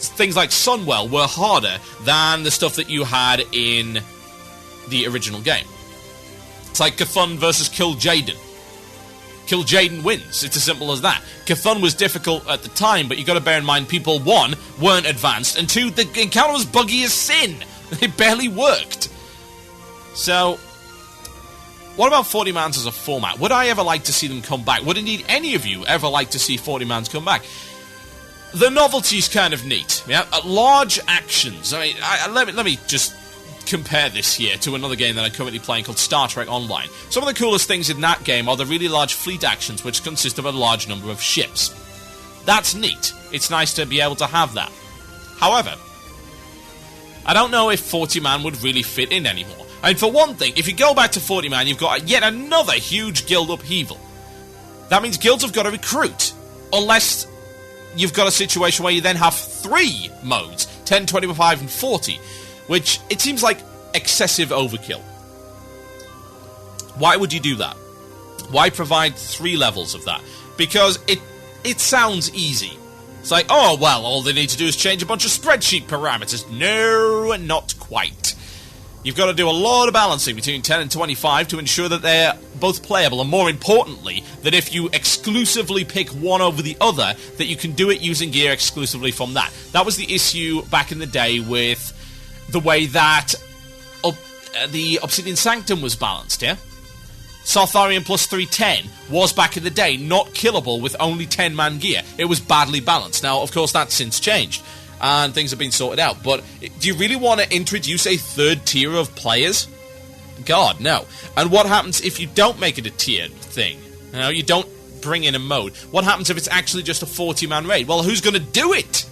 things like Sunwell were harder than the stuff that you had in the original game. It's like Cthulhu versus Kil'jaeden. Kil'jaeden wins. It's as simple as that. Cthulhu was difficult at the time, but you got to bear in mind people, 1, weren't advanced, and 2, the encounter was buggy as sin. It barely worked. So, what about 40-mans as a format? Would I ever like to see them come back? Would indeed any of you ever like to see 40-mans come back? The novelty's kind of neat, yeah? Large actions. I mean, let me just compare this here to another game that I'm currently playing called Star Trek Online. Some of the coolest things in that game are the really large fleet actions, which consist of a large number of ships. That's neat. It's nice to be able to have that. However, I don't know if 40-man would really fit in anymore. I mean, for one thing, if you go back to 40-man, you've got yet another huge guild upheaval. That means guilds have got to recruit, unless you've got a situation where you then have 3 modes, 10, 25, and 40, which it seems like excessive overkill. Why would you do that? Why provide 3 levels of that? Because it sounds easy. It's like, oh, well, all they need to do is change a bunch of spreadsheet parameters. No, not quite. You've got to do a lot of balancing between 10 and 25 to ensure that they're both playable, and more importantly, that if you exclusively pick one over the other, that you can do it using gear exclusively from that. That was the issue back in the day with the way that the Obsidian Sanctum was balanced, yeah? Sartharian plus 310 was back in the day not killable with only 10-man gear. It was badly balanced. Now, of course, that's since changed, and things have been sorted out. But do you really want to introduce a third tier of players? God, no. And what happens if you don't make it a tiered thing? You know, you don't bring in a mode. What happens if it's actually just a 40-man raid? Well, who's going to do it?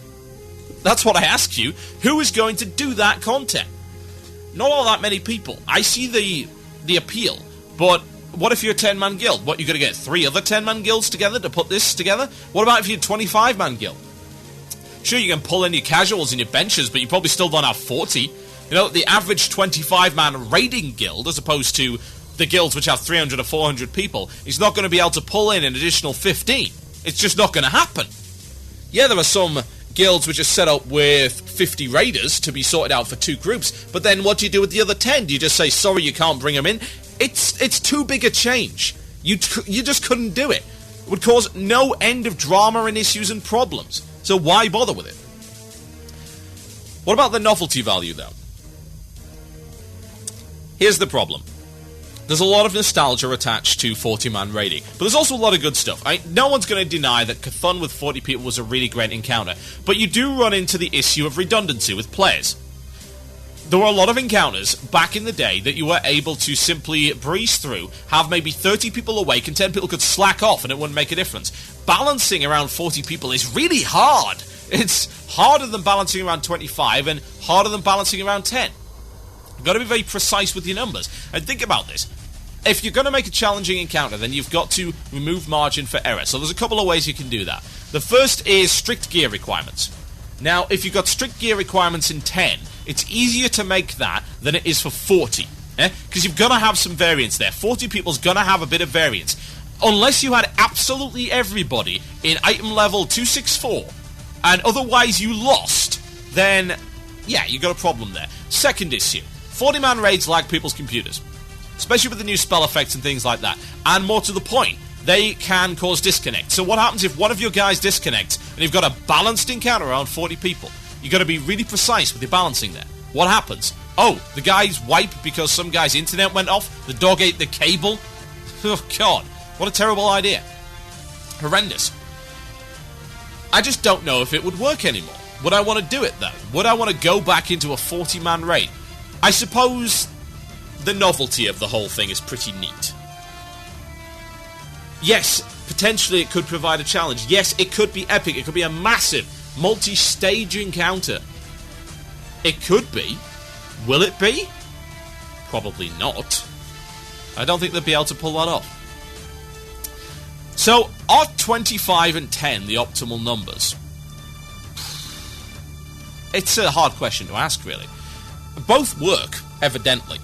That's what I ask you. Who is going to do that content? Not all that many people. I see the appeal, but what if you're a 10-man guild? What, you're going to get 3 other 10-man guilds together to put this together? What about if you're a 25-man guild? Sure, you can pull in your casuals and your benches, but you probably still don't have 40. You know, the average 25-man raiding guild, as opposed to the guilds which have 300 or 400 people, is not going to be able to pull in an additional 15. It's just not going to happen. Yeah, there are some guilds which are set up with 50 raiders to be sorted out for 2 groups, but then what do you do with the other 10? Do you just say, sorry, you can't bring them in? It's too big a change. You just couldn't do it. It would cause no end of drama and issues and problems. So why bother with it? What about the novelty value, though? Here's the problem. There's a lot of nostalgia attached to 40-man raiding, but there's also a lot of good stuff. No one's going to deny that Cthulhu with 40 people was a really great encounter, but you do run into the issue of redundancy with players. There were a lot of encounters back in the day that you were able to simply breeze through, have maybe 30 people awake, and 10 people could slack off and it wouldn't make a difference. Balancing around 40 people is really hard. It's harder than balancing around 25 and harder than balancing around 10. You've got to be very precise with your numbers. And think about this. If you're going to make a challenging encounter, then you've got to remove margin for error. So there's a couple of ways you can do that. The first is strict gear requirements. Now, if you've got strict gear requirements in 10, it's easier to make that than it is for 40. Because you've got to have some variance there. 40 people's going to have a bit of variance. Unless you had absolutely everybody in item level 264, and otherwise you lost, then, yeah, you got a problem there. Second issue, 40-man raids lag people's computers. Especially with the new spell effects and things like that. And more to the point, they can cause disconnect. So what happens if one of your guys disconnects, and you've got a balanced encounter around 40 people? You've got to be really precise with your balancing there. What happens? Oh, the guys wipe because some guy's internet went off? The dog ate the cable? Oh, God. What a terrible idea. Horrendous. I just don't know if it would work anymore. Would I want to do it, though? Would I want to go back into a 40-man raid? I suppose the novelty of the whole thing is pretty neat. Yes, potentially it could provide a challenge. Yes, it could be epic. It could be a massive, multi-stage encounter. It could be. Will it be? Probably not. I don't think they'll be able to pull that off. So, are 25 and 10 the optimal numbers? It's a hard question to ask, really. Both work, evidently.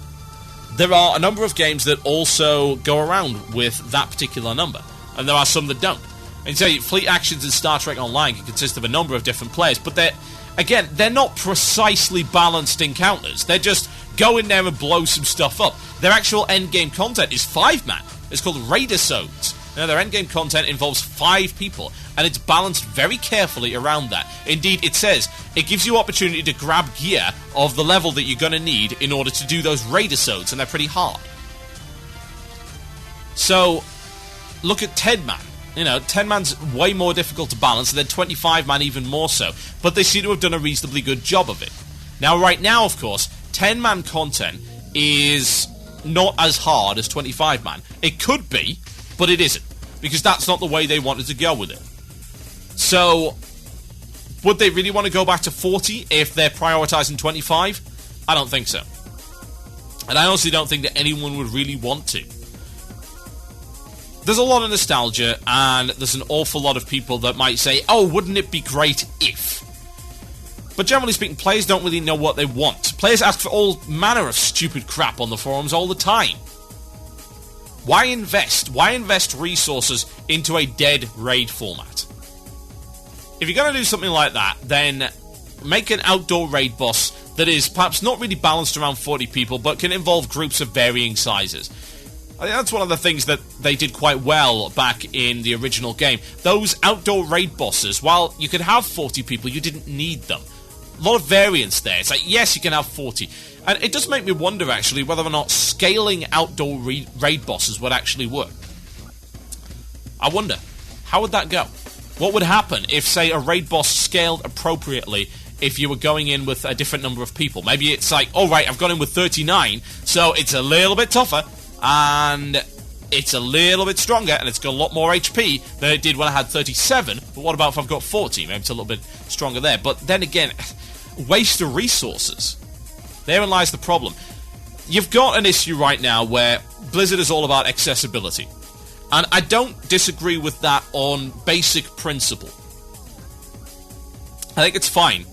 There are a number of games that also go around with that particular number, and there are some that don't. And say Fleet Actions in Star Trek Online can consist of a number of different players, but they're not precisely balanced encounters. They're just go in there and blow some stuff up. Their actual endgame content is 5-man. It's called Raidersodes. Now, their endgame content involves 5 people, and it's balanced very carefully around that. Indeed, it says it gives you opportunity to grab gear of the level that you're going to need in order to do those Raidersodes, and they're pretty hard. So, look at 10-man. 10-man's way more difficult to balance, and then 25-man even more so. But they seem to have done a reasonably good job of it. Now, right now, of course, 10-man content is not as hard as 25-man. It could be, but it isn't, because that's not the way they wanted to go with it. So, would they really want to go back to 40 if they're prioritising 25? I don't think so. And I honestly don't think that anyone would really want to. There's a lot of nostalgia, and there's an awful lot of people that might say, oh, wouldn't it be great if? But generally speaking, players don't really know what they want. Players ask for all manner of stupid crap on the forums all the time. Why invest? Why invest resources into a dead raid format? If you're going to do something like that, then make an outdoor raid boss that is perhaps not really balanced around 40 people, but can involve groups of varying sizes. I think that's one of the things that they did quite well back in the original game. Those outdoor raid bosses, while you could have 40 people, you didn't need them. A lot of variance there. It's like, yes, you can have 40. And it does make me wonder, actually, whether or not scaling outdoor raid bosses would actually work. I wonder. How would that go? What would happen if, say, a raid boss scaled appropriately if you were going in with a different number of people? Maybe it's like, all right, I've gone in with 39, so it's a little bit tougher, and it's a little bit stronger, and it's got a lot more HP than it did when I had 37. But what about if I've got 40? Maybe it's a little bit stronger there. But then again, waste of resources. Therein lies the problem. You've got an issue right now where Blizzard is all about accessibility. And I don't disagree with that on basic principle. I think it's fine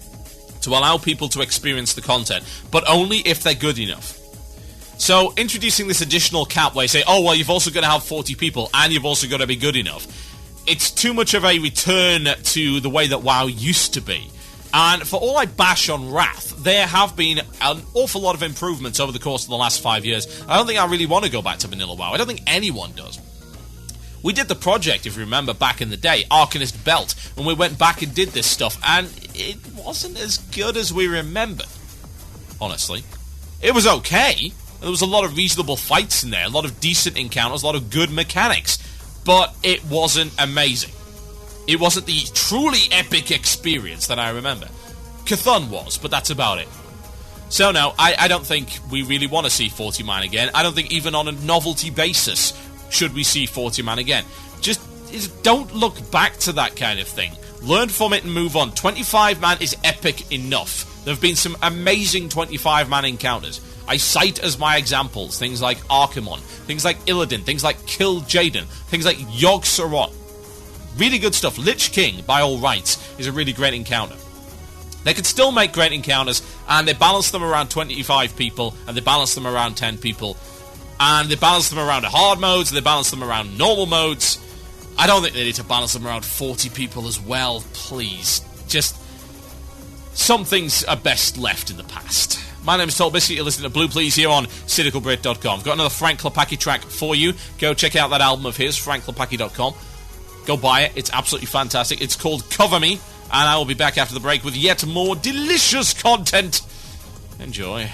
to allow people to experience the content, but only if they're good enough. So, introducing this additional cap where you say, oh, well, you've also got to have 40 people, and you've also got to be good enough. It's too much of a return to the way that WoW used to be. And for all I bash on Wrath, there have been an awful lot of improvements over the course of the last 5 years. I don't think I really want to go back to vanilla WoW. I don't think anyone does. We did the project, if you remember, back in the day, Arcanist Belt, when we went back and did this stuff, and it wasn't as good as we remembered, honestly. It was okay. There was a lot of reasonable fights in there, a lot of decent encounters, a lot of good mechanics, but it wasn't amazing. It wasn't the truly epic experience that I remember. Cthulhu was, but that's about it. So no, I don't think we really want to see 40-man again. I don't think even on a novelty basis should we see 40-man again. Just don't look back to that kind of thing. Learn from it and move on. 25-man is epic enough. There have been some amazing 25-man encounters. I cite as my examples things like Archimon, things like Illidan, things like Kill Jaden, things like Yogg-Saron. Really good stuff. Lich King, by all rights, is a really great encounter. They could still make great encounters, and they balance them around 25 people, and they balance them around 10 people, and they balance them around hard modes, and they balance them around normal modes. I don't think they need to balance them around 40 people as well, please. Just, some things are best left in the past. My name is TotalBiscuit, you're listening to Blue Plz here on CynicalBrit.com. I've got another Frank Klepacki track for you. Go check out that album of his, FrankKlepacki.com. Go buy it, it's absolutely fantastic. It's called Cover Me. And I will be back after the break with yet more delicious content. Enjoy.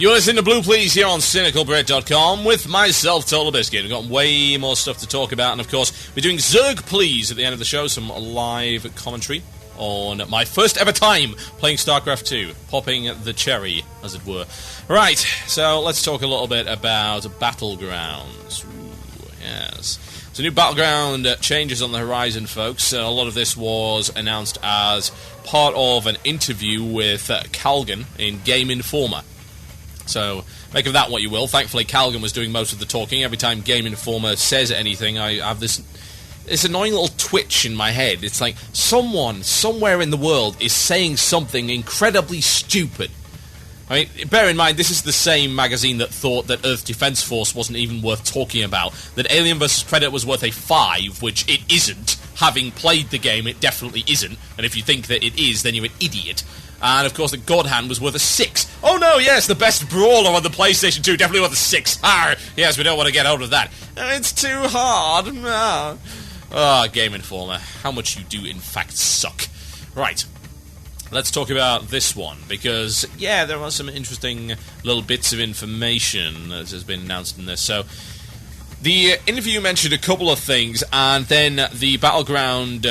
You're listening to Blue Plz here on CynicalBrit.com with myself, TotalBiscuit. We've got way more stuff to talk about, and of course, we're doing Zerg Please at the end of the show, some live commentary. on my first ever time playing StarCraft 2, popping the cherry, as it were. Right, so let's talk a little bit about Battlegrounds. Ooh, yes. So new Battleground changes on the horizon, folks. A lot of this was announced as part of an interview with Calgan in Game Informer. So make of that what you will. Thankfully, Calgan was doing most of the talking. Every time Game Informer says anything, I have this annoying little twitch in my head. It's like someone, somewhere in the world, is saying something incredibly stupid. I mean, bear in mind, this is the same magazine that thought that Earth Defense Force wasn't even worth talking about, that Alien vs. Predator was worth a 5, which it isn't. Having played the game, it definitely isn't, and if you think that it is, then you're an idiot. And, of course, the God Hand was worth a 6. Oh, no, yes, the best brawler on the PlayStation 2, definitely worth a 6. Yes, we don't want to get out of that. It's too hard. Game Informer. How much you do, in fact, suck. Right. Let's talk about this one, because, yeah, there are some interesting little bits of information that has been announced in this. So, the interview mentioned a couple of things, and then the Battleground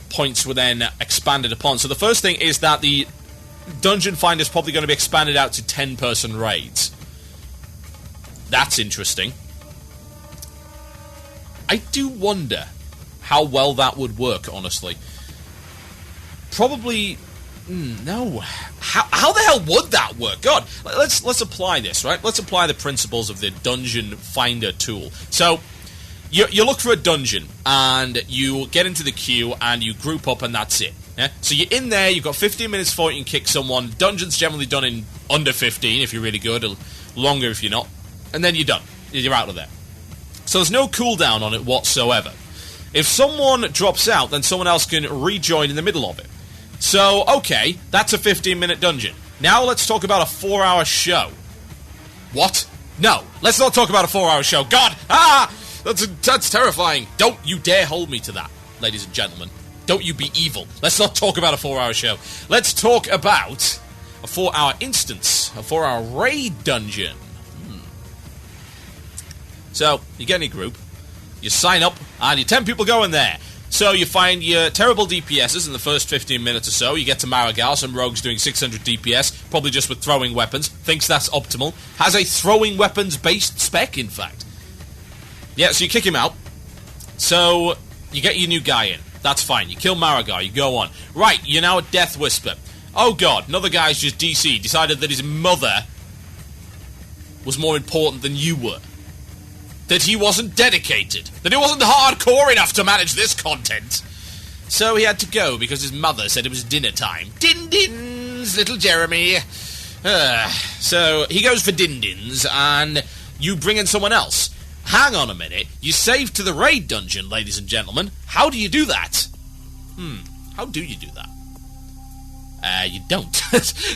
points were then expanded upon. So the first thing is that the Dungeon Finder is probably going to be expanded out to 10-person raids. That's interesting. I do wonder how well that would work, honestly. Probably... no. How the hell would that work? God, let's apply this, right? Let's apply the principles of the Dungeon Finder tool. So, you look for a dungeon, and you get into the queue, and you group up, and that's it. Yeah? So you're in there, you've got 15 minutes before you can kick someone. Dungeon's generally done in under 15 if you're really good, or longer if you're not. And then you're done. You're out of there. So there's no cooldown on it whatsoever. If someone drops out, then someone else can rejoin in the middle of it. So, okay, that's a 15-minute dungeon. Now let's talk about a 4-hour show. What? No, let's not talk about a 4-hour show. God! That's terrifying. Don't you dare hold me to that, ladies and gentlemen. Don't you be evil. Let's not talk about a 4-hour show. Let's talk about a 4-hour instance, a 4-hour raid dungeon. So, you get in a group, you sign up, and your 10 people go in there. So you find your terrible DPSs in the first 15 minutes or so. You get to Marigal, some rogues doing 600 DPS, probably just with throwing weapons, thinks that's optimal. Has a throwing weapons-based spec, in fact. Yeah, so you kick him out. So you get your new guy in. That's fine. You kill Marigal, you go on. Right, you're now a Death Whisper. Oh god, another guy's just DC, decided that his mother was more important than you were. That he wasn't dedicated. That he wasn't hardcore enough to manage this content. So he had to go because his mother said it was dinner time. Din-dins, little Jeremy. So he goes for din-dins, and you bring in someone else. Hang on a minute. You save to the raid dungeon, ladies and gentlemen. How do you do that? How do you do that? You don't.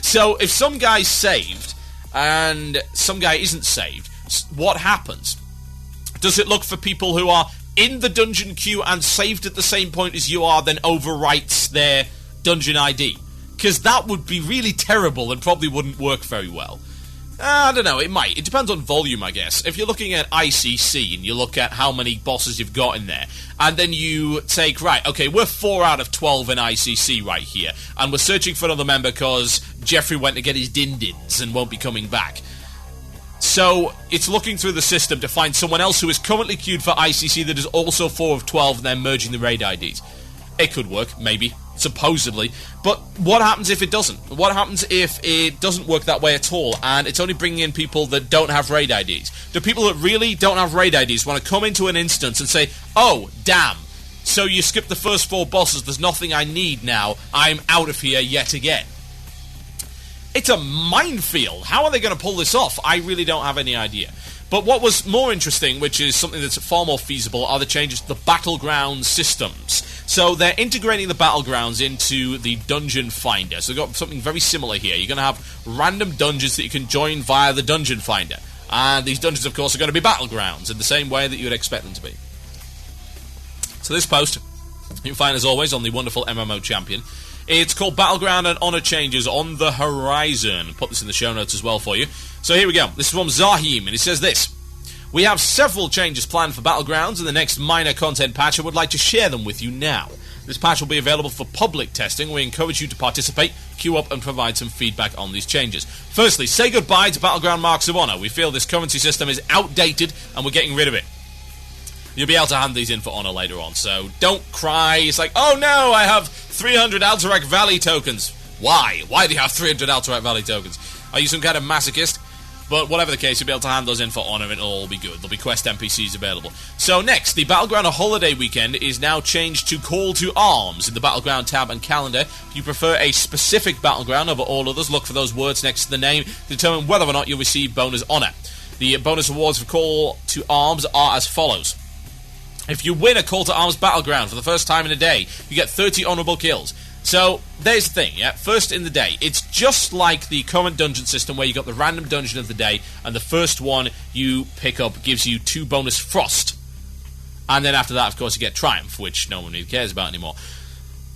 So if some guy's saved, and some guy isn't saved, what happens? Does it look for people who are in the dungeon queue and saved at the same point as you are, then overwrites their dungeon ID? Because that would be really terrible and probably wouldn't work very well. I don't know, it might. It depends on volume, I guess. If you're looking at ICC and you look at how many bosses you've got in there, and then you take, right, okay, we're 4 out of 12 in ICC right here, and we're searching for another member because Jeffrey went to get his din-dins and won't be coming back. So, it's looking through the system to find someone else who is currently queued for ICC that is also 4 of 12 and then merging the raid IDs. It could work, maybe, supposedly, but what happens if it doesn't? What happens if it doesn't work that way at all, and it's only bringing in people that don't have raid IDs? Do people that really don't have raid IDs want to come into an instance and say, oh, damn, so you skipped the first 4 bosses, there's nothing I need now, I'm out of here yet again? It's a minefield. How are they going to pull this off? I really don't have any idea. But what was more interesting, which is something that's far more feasible, are the changes to the Battleground systems. So they're integrating the Battlegrounds into the Dungeon Finder. So they've got something very similar here. You're going to have random dungeons that you can join via the Dungeon Finder. And these dungeons, of course, are going to be Battlegrounds in the same way that you would expect them to be. So this post, you can find, as always, on the wonderful MMO Champion. It's called Battleground and Honor Changes on the Horizon. Put this in the show notes as well for you. So here we go. This is from Zahim, and he says this. We have several changes planned for Battlegrounds in the next minor content patch and would like to share them with you now. This patch will be available for public testing. We encourage you to participate, queue up, and provide some feedback on these changes. Firstly, say goodbye to Battleground Marks of Honor. We feel this currency system is outdated, and we're getting rid of it. You'll be able to hand these in for honor later on, so don't cry. It's like, oh no, I have 300 Alterac Valley tokens. Why? Why do you have 300 Alterac Valley tokens? Are you some kind of masochist? But whatever the case, you'll be able to hand those in for honor and it'll all be good. There'll be quest NPCs available. So next, the Battleground Holiday Weekend is now changed to Call to Arms in the Battleground tab and calendar. If you prefer a specific Battleground over all others, look for those words next to the name to determine whether or not you'll receive bonus honor. The bonus awards for Call to Arms are as follows. If you win a Call to Arms Battleground for the first time in a day, you get 30 honourable kills. So, there's the thing, yeah? First in the day. It's just like the current dungeon system where you got the random dungeon of the day, and the first one you pick up gives you 2 bonus frost. And then after that, of course, you get Triumph, which no one really cares about anymore.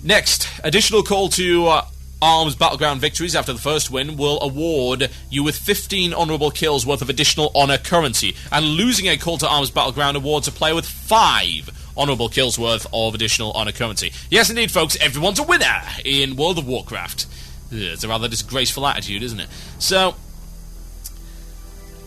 Next, additional Call to Arms Battleground victories after the first win will award you with 15 honourable kills worth of additional honour currency, and losing a Call to Arms Battleground awards a player with 5 honourable kills worth of additional honour currency. Yes, indeed, folks, everyone's a winner in World of Warcraft. It's a rather disgraceful attitude, isn't it? So,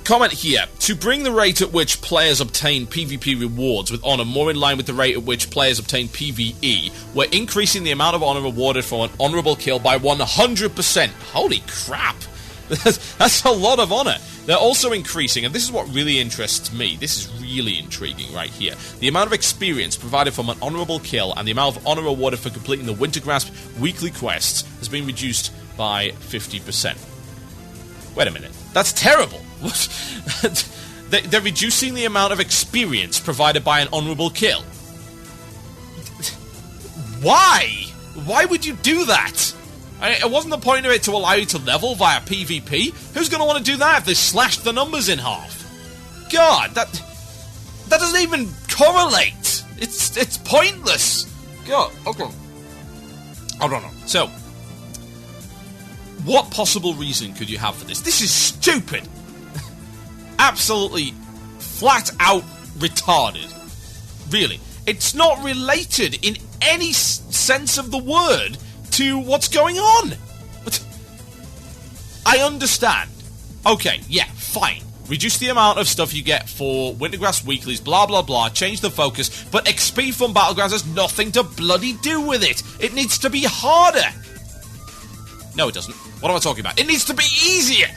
comment here. To bring the rate at which players obtain PvP rewards with honour more in line with the rate at which players obtain PvE, we're increasing the amount of honour rewarded for an honourable kill by 100%. Holy crap! That's a lot of honour. They're also increasing, and this is what really interests me, this is really intriguing right here, the amount of experience provided from an honourable kill and the amount of honour rewarded for completing the Wintergrasp weekly quests has been reduced by 50%. Wait a minute, that's terrible! They're reducing the amount of experience provided by an honourable kill. Why? Why would you do that? It wasn't the point of it to allow you to level via PvP. Who's going to want to do that if they slashed the numbers in half? God, that doesn't even correlate. It's pointless. God, okay. I don't know. So, what possible reason could you have for this? This is stupid. Absolutely flat out retarded. Really. It's not related in any sense of the word to what's going on. I understand. Okay, yeah, fine. Reduce the amount of stuff you get for Wintergrass weeklies, blah blah blah, change the focus, but XP from Battlegrounds has nothing to bloody do with it. It needs to be harder. No, it doesn't. What am I talking about? It needs to be easier.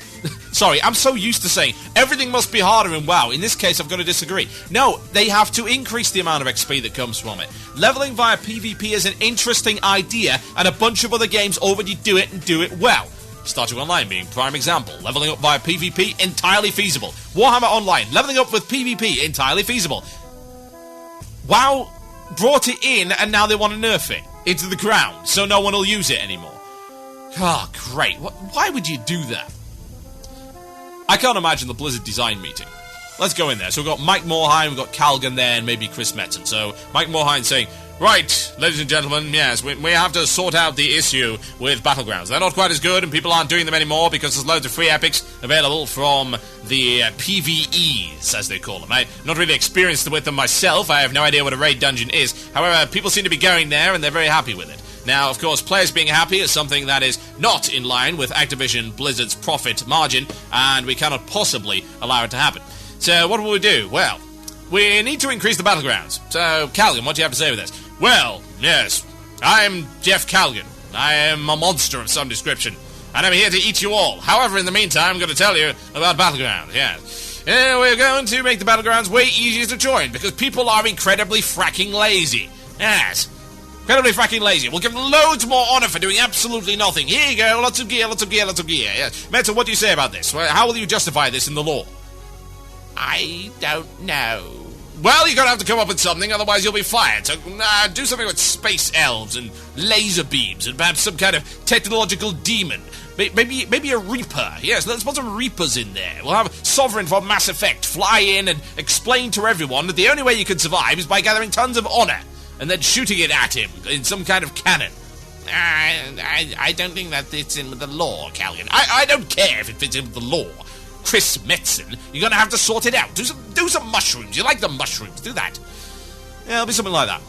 Sorry, I'm so used to saying everything must be harder in WoW. In this case, I've got to disagree. No, they have to increase the amount of XP that comes from it. Leveling via PvP is an interesting idea, and a bunch of other games already do it and do it well. Starting Online being prime example. Leveling up via PvP, entirely feasible. Warhammer Online, leveling up with PvP, entirely feasible. WoW brought it in, and now they want to nerf it into the ground, so no one will use it anymore. Oh, great. Why would you do that? I can't imagine the Blizzard design meeting. Let's go in there. So we've got Mike Morhaime, we've got Calgan there, and maybe Chris Metzen. So Mike Morhaime saying, right, ladies and gentlemen, yes, we have to sort out the issue with Battlegrounds. They're not quite as good, and people aren't doing them anymore because there's loads of free epics available from the PvEs, as they call them. I'm not really experienced with them myself. I have no idea what a raid dungeon is. However, people seem to be going there, and they're very happy with it. Now, of course, players being happy is something that is not in line with Activision Blizzard's profit margin, and we cannot possibly allow it to happen. So, what will we do? Well, we need to increase the Battlegrounds. So, Calgan, what do you have to say with this? Well, yes, I'm Jeff Calgan. I am a monster of some description, and I'm here to eat you all. However, in the meantime, I'm going to tell you about Battlegrounds, yes. We're going to make the Battlegrounds way easier to join, because people are incredibly fracking lazy. Yes. Incredibly fracking lazy. We'll give them loads more honour for doing absolutely nothing. Here you go, lots of gear, lots of gear, lots of gear. Yes. Metal, what do you say about this? How will you justify this in the law? I don't know. Well, you're going to have to come up with something, otherwise you'll be fired. So do something with space elves and laser beams and perhaps some kind of technological demon. Maybe a Reaper. Yes, let's put some Reapers in there. We'll have Sovereign from Mass Effect fly in and explain to everyone that the only way you can survive is by gathering tons of honour and then shooting it at him in some kind of cannon. I don't think that fits in with the law, Calgan. I don't care if it fits in with the law. Chris Metzen, you're going to have to sort it out. Do some mushrooms. You like the mushrooms. Do that. Yeah, it'll be something like that.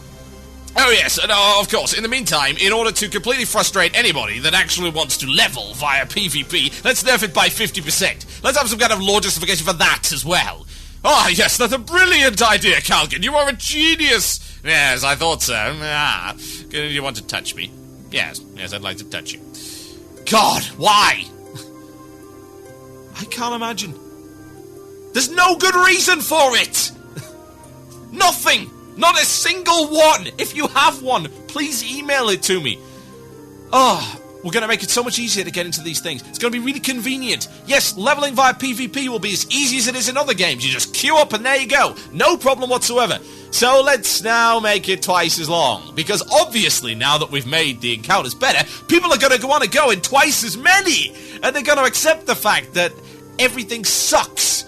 Oh yes, and of course, in the meantime, in order to completely frustrate anybody that actually wants to level via PvP, let's nerf it by 50%. Let's have some kind of law justification for that as well. Ah, yes, that's a brilliant idea, Calgan. You are a genius. Yes, I thought so. Ah, you want to touch me? Yes, I'd like to touch you. God, why? I can't imagine. There's no good reason for it. Nothing. Not a single one! If you have one, please email it to me. Oh, we're going to make it so much easier to get into these things. It's going to be really convenient. Yes, leveling via PvP will be as easy as it is in other games. You just queue up and there you go. No problem whatsoever. So let's now make it twice as long. Because obviously, now that we've made the encounters better, people are going to want to go in twice as many. And they're going to accept the fact that everything sucks.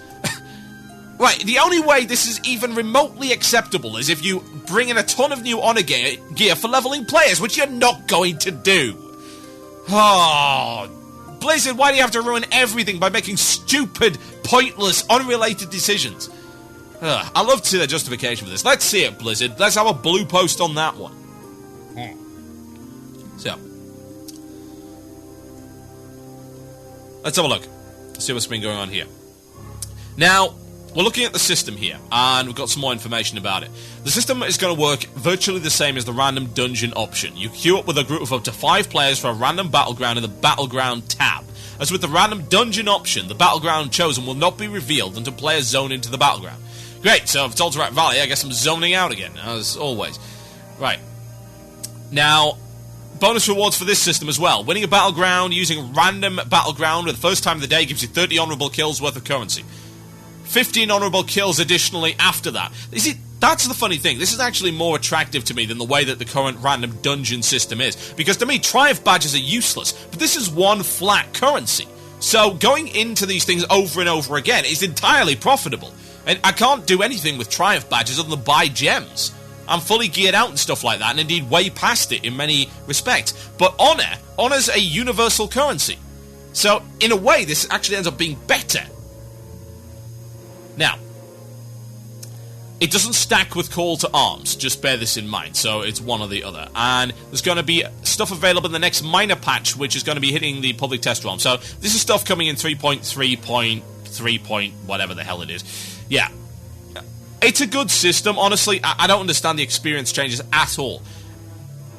Right, the only way this is even remotely acceptable is if you bring in a ton of new honor gear for leveling players, which you're not going to do. Oh, Blizzard, why do you have to ruin everything by making stupid, pointless, unrelated decisions? I love to see their justification for this. Let's see it, Blizzard. Let's have a blue post on that one. So, let's have a look. See what's been going on here. Now, we're looking at the system here, and we've got some more information about it. The system is going to work virtually the same as the random dungeon option. You queue up with a group of up to 5 players for a random battleground in the Battleground tab. As with the random dungeon option, the battleground chosen will not be revealed until players zone into the battleground. Great, so if it's Alterac Valley, I guess I'm zoning out again, as always. Right. Now, bonus rewards for this system as well. Winning a battleground using random battleground at the first time of the day gives you 30 honourable kills worth of currency. 15 honourable kills additionally after that. You see, that's the funny thing. This is actually more attractive to me than the way that the current random dungeon system is. Because to me, Triumph badges are useless. But this is one flat currency. So going into these things over and over again is entirely profitable. And I can't do anything with Triumph badges other than buy gems. I'm fully geared out and stuff like that, and indeed way past it in many respects. But honour's a universal currency. So, in a way, this actually ends up being better. Now, it doesn't stack with Call to Arms, just bear this in mind, so it's one or the other. And there's going to be stuff available in the next minor patch, which is going to be hitting the public test realm. So this is stuff coming in 3.3.3. Whatever the hell it is. Yeah. It's a good system, honestly. I don't understand the experience changes at all.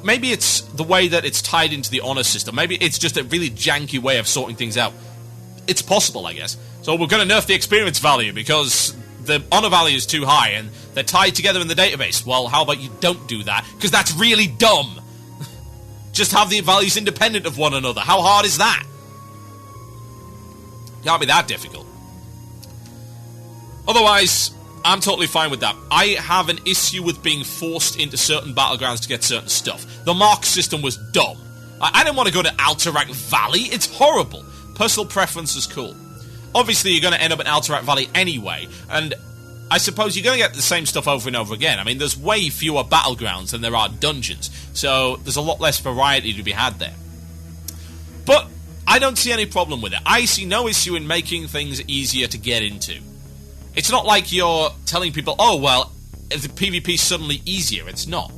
Maybe it's the way that it's tied into the honor system. Maybe it's just a really janky way of sorting things out. It's possible, I guess. So we're going to nerf the experience value because the honor value is too high and they're tied together in the database. Well, how about you don't do that? Because that's really dumb. Just have the values independent of one another. How hard is that? Can't be that difficult. Otherwise, I'm totally fine with that. I have an issue with being forced into certain battlegrounds to get certain stuff. The mark system was dumb. I didn't want to go to Alterac Valley. It's horrible. Personal preference is cool. Obviously, you're going to end up in Alterac Valley anyway, and I suppose you're going to get the same stuff over and over again. I mean, there's way fewer battlegrounds than there are dungeons, so there's a lot less variety to be had there. But I don't see any problem with it. I see no issue in making things easier to get into. It's not like you're telling people, oh, well, the PvP's suddenly easier. It's not.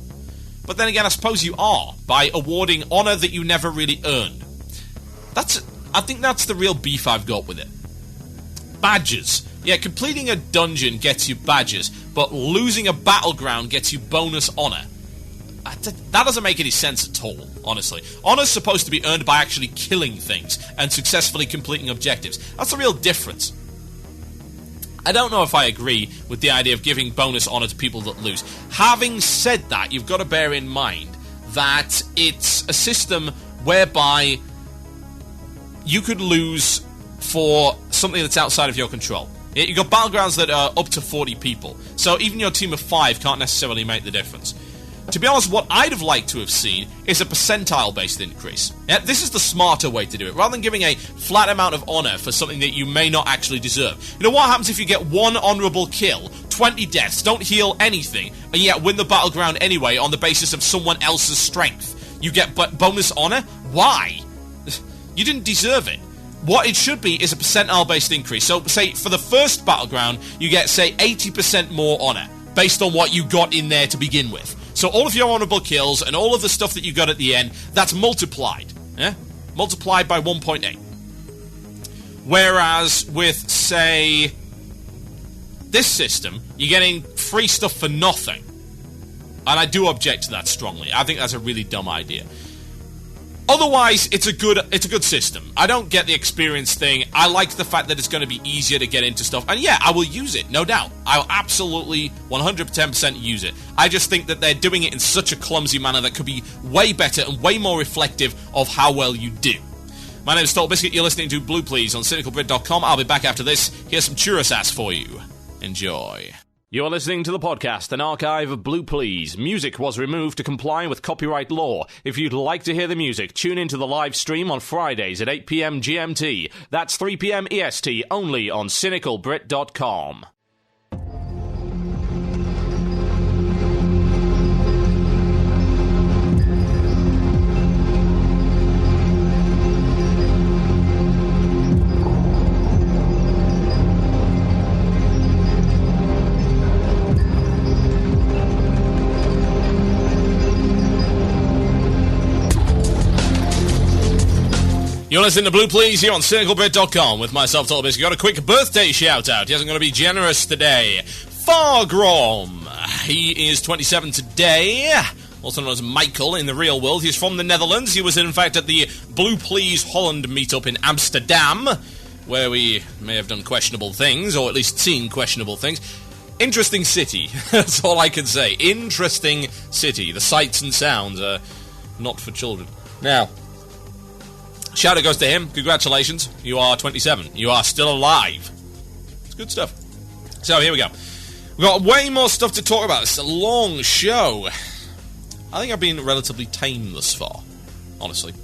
But then again, I suppose you are, by awarding honour that you never really earned. I think that's the real beef I've got with it. Badges. Yeah, completing a dungeon gets you badges, but losing a battleground gets you bonus honour. That doesn't make any sense at all, honestly. Honour's supposed to be earned by actually killing things and successfully completing objectives. That's the real difference. I don't know if I agree with the idea of giving bonus honour to people that lose. Having said that, you've got to bear in mind that it's a system whereby you could lose for something that's outside of your control. You've got battlegrounds that are up to 40 people, so even your team of 5 can't necessarily make the difference. To be honest, what I'd have liked to have seen is a percentile-based increase. Yeah, this is the smarter way to do it, rather than giving a flat amount of honour for something that you may not actually deserve. You know what happens if you get 1 honourable kill, 20 deaths, don't heal anything, and yet win the battleground anyway on the basis of someone else's strength? You get bonus honour? Why? You didn't deserve it. What it should be is a percentile-based increase. So, say, for the first battleground, you get, say, 80% more honour, based on what you got in there to begin with. So all of your honourable kills and all of the stuff that you got at the end, that's multiplied. Yeah? Multiplied by 1.8. Whereas with, say, this system, you're getting free stuff for nothing. And I do object to that strongly. I think that's a really dumb idea. Otherwise, it's a good system. I don't get the experience thing. I like the fact that it's going to be easier to get into stuff. And yeah, I will use it, no doubt. I'll absolutely 110% use it. I just think that they're doing it in such a clumsy manner that could be way better and way more reflective of how well you do. My name is TotalBiscuit. You're listening to Blue Plz on CynicalBrit.com. I'll be back after this. Here's some churros for you. Enjoy. You're listening to the podcast, an archive of Blue Plz. Music was removed to comply with copyright law. If you'd like to hear the music, tune into the live stream on Fridays at 8 p.m. GMT. That's 3 p.m. EST, only on CynicalBrit.com. You're listening to Blue Plz here on CynicalBrit.com with myself, TotalBiscuit. Got a quick birthday shout-out. He isn't going to be generous today. Fargrom. He is 27 today. Also known as Michael in the real world. He's from the Netherlands. He was, in fact, at the Blue Plz Holland meetup in Amsterdam, where we may have done questionable things, or at least seen questionable things. Interesting city. That's all I can say. Interesting city. The sights and sounds are not for children. Now, shout out goes to him. Congratulations. You are 27. You are still alive. It's good stuff. So, here we go. We've got way more stuff to talk about. It's a long show. I think I've been relatively tame thus far, honestly.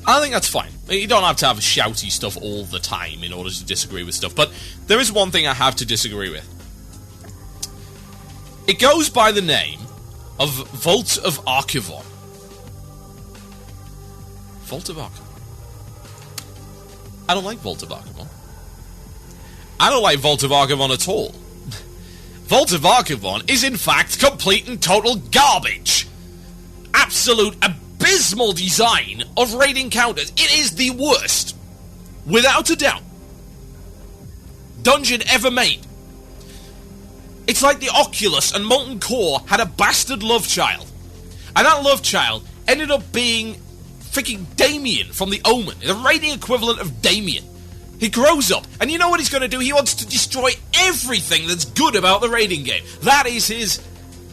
I think that's fine. You don't have to have shouty stuff all the time in order to disagree with stuff. But there is one thing I have to disagree with. It goes by the name of Vault of Archivon. Vault of Archivon. I don't like Vault of Archivon. I don't like Vault of Archivon at all. Vault of Archivon is in fact complete and total garbage. Absolute abysmal design of raid encounters. It is the worst, without a doubt, dungeon ever made. It's like the Oculus and Molten Core had a bastard love child. And that love child ended up being freaking Damien from The Omen, the raiding equivalent of Damien. He grows up, and you know what he's going to do? He wants to destroy everything that's good about the raiding game. That is his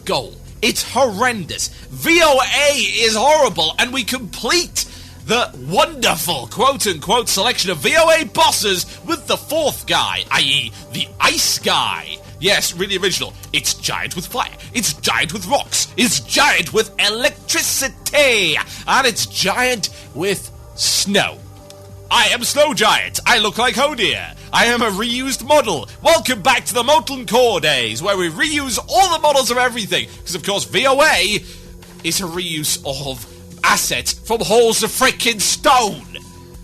goal. It's horrendous. VOA is horrible, and we complete the wonderful, quote-unquote, selection of VOA bosses with the fourth guy, i.e. the Ice Guy. Yes, really original. It's giant with fire. It's giant with rocks. It's giant with electricity. And it's giant with snow. I am Snow Giant. I look like Hodir. I am a reused model. Welcome back to the Molten Core days, where we reuse all the models of everything. Because, of course, VOA is a reuse of assets from halls of frickin' stone.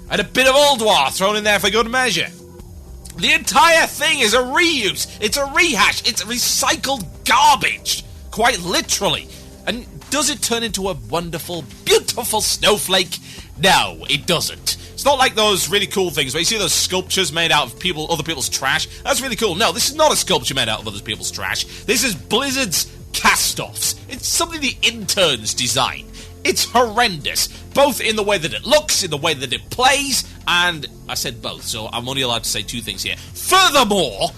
And a bit of old war thrown in there for good measure. The entire thing is a reuse. It's a rehash. It's recycled garbage. Quite literally. And does it turn into a wonderful, beautiful snowflake? No, it doesn't. It's not like those really cool things where you see those sculptures made out of other people's trash. That's really cool. No, this is not a sculpture made out of other people's trash. This is Blizzard's cast-offs. It's something the interns design. It's horrendous, both in the way that it looks, in the way that it plays, and I said both, so I'm only allowed to say two things here. Furthermore,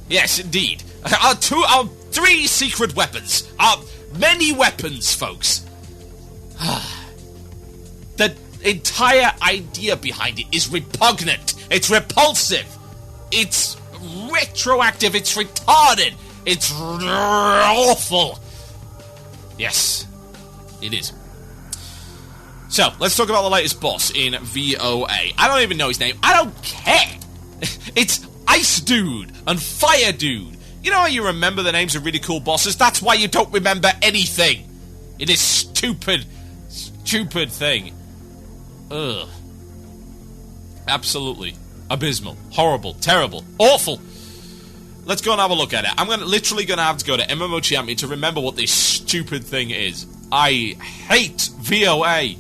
yes, indeed, our 3 secret weapons, our many weapons, folks. The entire idea behind it is repugnant. It's repulsive. It's retroactive. It's retarded. It's awful. Yes. It is. So, let's talk about the latest boss in VOA. I don't even know his name. I don't care. It's Ice Dude and Fire Dude. You know how you remember the names of really cool bosses? That's why you don't remember anything. It is stupid thing. Ugh. Absolutely. Abysmal. Horrible. Terrible. Awful. Let's go and have a look at it. I'm literally going to have to go to MMO Champion to remember what this stupid thing is. I hate VOA.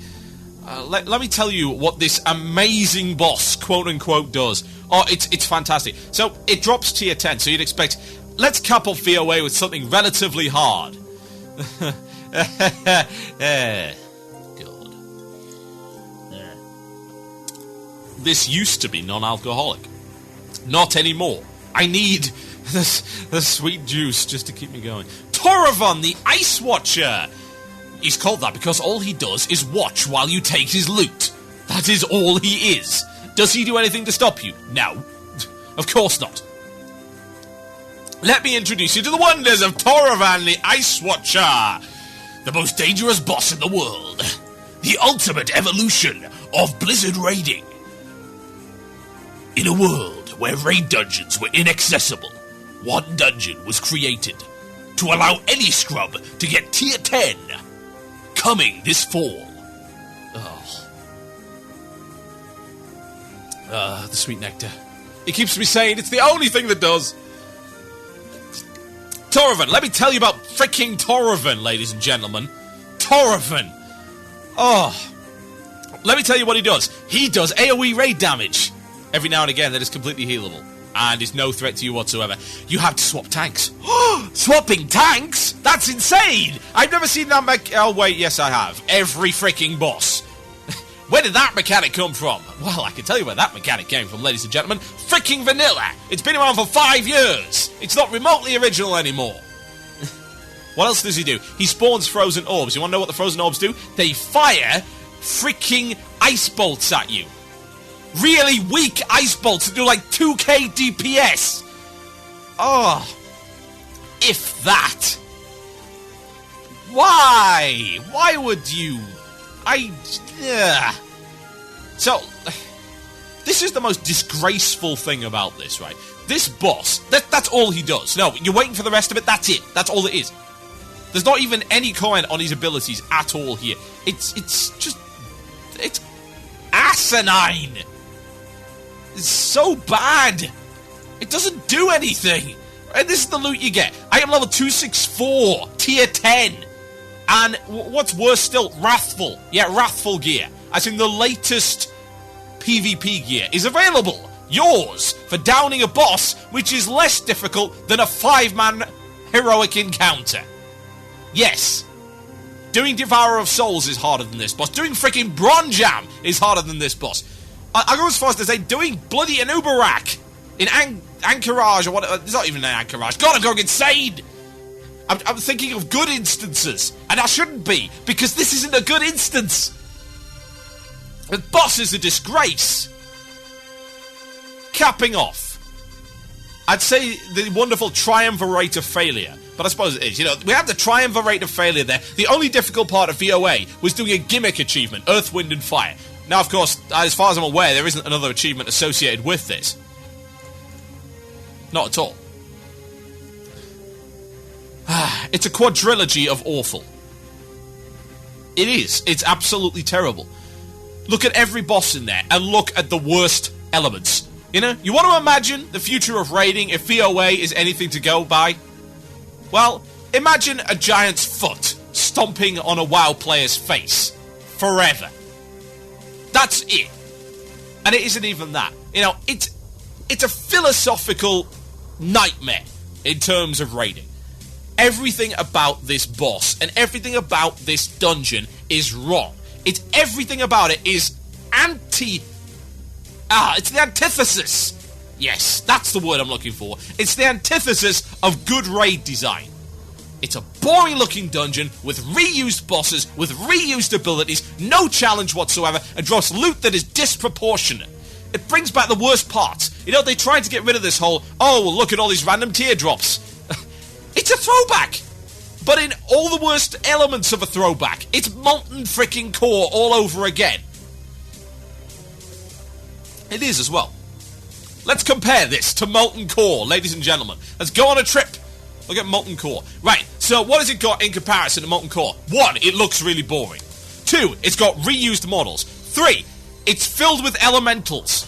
Let me tell you what this amazing boss, quote-unquote, does. Oh, it's fantastic. So, it drops tier 10, so you'd expect... Let's cap off VOA with something relatively hard. God. This used to be non-alcoholic. Not anymore. I need the sweet juice just to keep me going. Toravon, the Ice Watcher. He's called that because all he does is watch while you take his loot. That is all he is. Does he do anything to stop you? No. Of course not. Let me introduce you to the wonders of Toravon, the Ice Watcher. The most dangerous boss in the world. The ultimate evolution of Blizzard raiding. In a world where raid dungeons were inaccessible, one dungeon was created to allow any scrub to get tier 10. Coming this fall. The sweet nectar. It keeps me saying it's the only thing that does. Toravon, let me tell you about freaking Toravon, ladies and gentlemen. Toravon. Oh. Let me tell you what he does. He does AoE raid damage. Every now and again that is completely healable. And is no threat to you whatsoever. You have to swap tanks. Swapping tanks? That's insane! I've never seen that oh wait, yes I have. Every freaking boss. Where did that mechanic come from? Well, I can tell you where that mechanic came from, ladies and gentlemen. Freaking vanilla! It's been around for 5 years! It's not remotely original anymore. What else does he do? He spawns frozen orbs. You want to know what the frozen orbs do? They fire freaking ice bolts at you. Really weak ice bolts that do like 2k DPS. Oh. If that. Why? Why would you? So, this is the most disgraceful thing about this, right? This boss, that's all he does. No, you're waiting for the rest of it, that's it. That's all it is. There's not even any comment on his abilities at all here. It's asinine. It's so bad. It doesn't do anything. And this is the loot you get. I am level 264, tier 10. And what's worse still, Wrathful. Yeah, Wrathful gear. As in the latest PvP gear is available. Yours for downing a boss, which is less difficult than a 5-man heroic encounter. Yes. Doing Devourer of Souls is harder than this boss. Doing freaking Bronjam is harder than this boss. I'll go as far as to say doing bloody Anubirak in Anchorage or what. It's not even an Anchorage. God, I'm going insane. I'm thinking of good instances, and I shouldn't be, because this isn't a good instance. The boss is a disgrace. Capping off, I'd say the wonderful Triumvirate of Failure, but I suppose it is. You know, we have the Triumvirate of Failure there. The only difficult part of VOA was doing a gimmick achievement, Earth, Wind and Fire. Now, of course, as far as I'm aware, there isn't another achievement associated with this. Not at all. It's a quadrilogy of awful. It is. It's absolutely terrible. Look at every boss in there, and look at the worst elements. You know, you want to imagine the future of raiding if VOA is anything to go by? Well, imagine a giant's foot stomping on a WoW player's face. Forever. That's it. And it isn't even that. You know, it's a philosophical nightmare in terms of raiding. Everything about this boss and everything about this dungeon is wrong. Everything about it is it's the antithesis. Yes, that's the word I'm looking for. It's the antithesis of good raid design. It's a boring looking dungeon with reused bosses, with reused abilities, no challenge whatsoever, and drops loot that is disproportionate. It brings back the worst parts. You know, they tried to get rid of this whole, oh, well, look at all these random teardrops. It's a throwback! But in all the worst elements of a throwback. It's molten freaking core all over again. It is as well. Let's compare this to molten core, ladies and gentlemen. Let's go on a trip. Look at molten core. Right, so what has it got in comparison to molten core? 1, it looks really boring. 2, it's got reused models. 3, it's filled with elementals.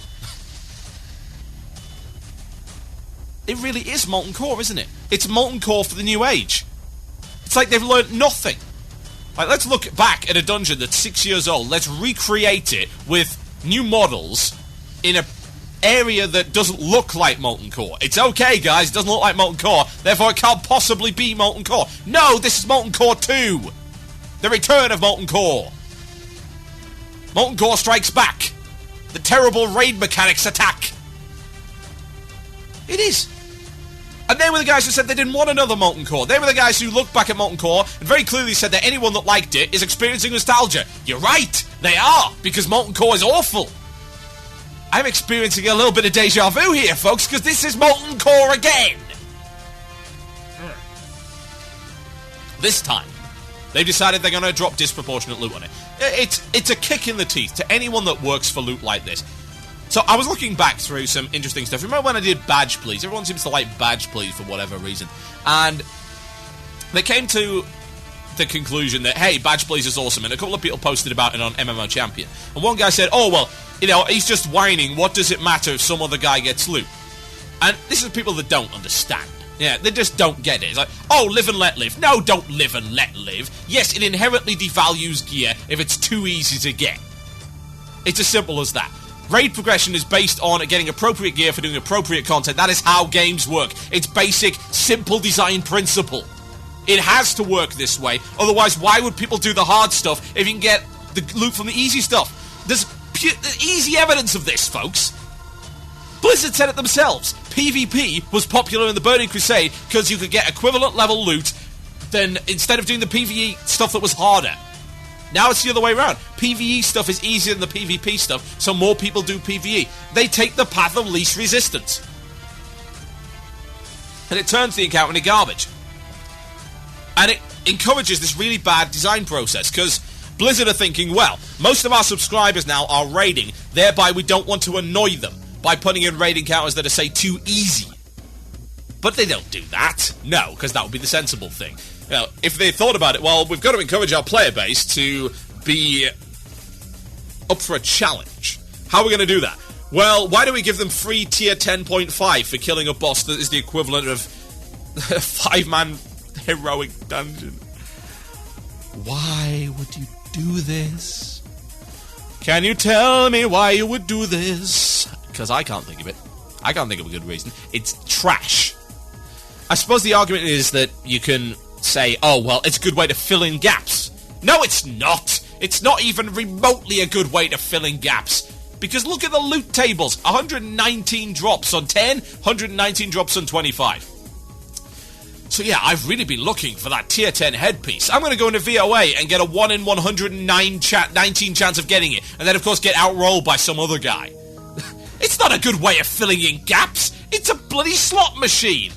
it really is Molten Core, isn't it? It's Molten Core for the new age. It's like they've learnt nothing. Like, let's look back at a dungeon that's 6 years old. Let's recreate it with new models in a area that doesn't look like Molten Core. It's okay, guys, it doesn't look like Molten Core, therefore it can't possibly be Molten Core. No, this is Molten Core 2. The return of Molten Core. Molten Core strikes back. The terrible raid mechanics attack. It is. And they were the guys who said they didn't want another Molten Core. They were the guys who looked back at Molten Core and very clearly said that anyone that liked it is experiencing nostalgia. You're right, they are, because Molten Core is awful. I'm experiencing a little bit of deja vu here, folks, because this is Molten Core again. This time, they've decided they're going to drop disproportionate loot on it. It's a kick in the teeth to anyone that works for loot like this. So I was looking back through some interesting stuff. Remember when I did Badge Please? Everyone seems to like Badge Please for whatever reason. And they came to the conclusion that, hey, Badge Please is awesome. And a couple of people posted about it on MMO Champion. And one guy said, oh, well, you know, he's just whining. What does it matter if some other guy gets loot? And this is people that don't understand. Yeah, they just don't get it. It's like, oh, live and let live. No, don't live and let live. Yes, it inherently devalues gear if it's too easy to get. It's as simple as that. Raid progression is based on getting appropriate gear for doing appropriate content. That is how games work. It's basic, simple design principle. It has to work this way. Otherwise, why would people do the hard stuff if you can get the loot from the easy stuff? There's easy evidence of this, folks. Blizzard said it themselves. PvP was popular in the Burning Crusade because you could get equivalent level loot than instead of doing the PvE stuff that was harder. Now it's the other way around. PvE stuff is easier than the PvP stuff, so more people do PvE. They take the path of least resistance. And it turns the encounter into garbage. And it encourages this really bad design process, because Blizzard are thinking, well, most of our subscribers now are raiding, thereby we don't want to annoy them by putting in raid encounters that are, say, too easy. But they don't do that. No, because that would be the sensible thing. You know, if they thought about it, well, we've got to encourage our player base to be up for a challenge. How are we going to do that? Well, why don't we give them free tier 10.5 for killing a boss that is the equivalent of a 5-man heroic dungeon? Why would you do this? Can you tell me why you would do this? Because I can't think of it. I can't think of a good reason. It's trash. I suppose the argument is that you can say, oh, well, it's a good way to fill in gaps. No, it's not. It's not even remotely a good way to fill in gaps. Because look at the loot tables. 119 drops on 10, 119 drops on 25. So yeah, I've really been looking for that tier 10 headpiece. I'm going to go into VOA and get a 1 in 119 chance of getting it. And then, of course, get outrolled by some other guy. It's not a good way of filling in gaps. It's a bloody slot machine.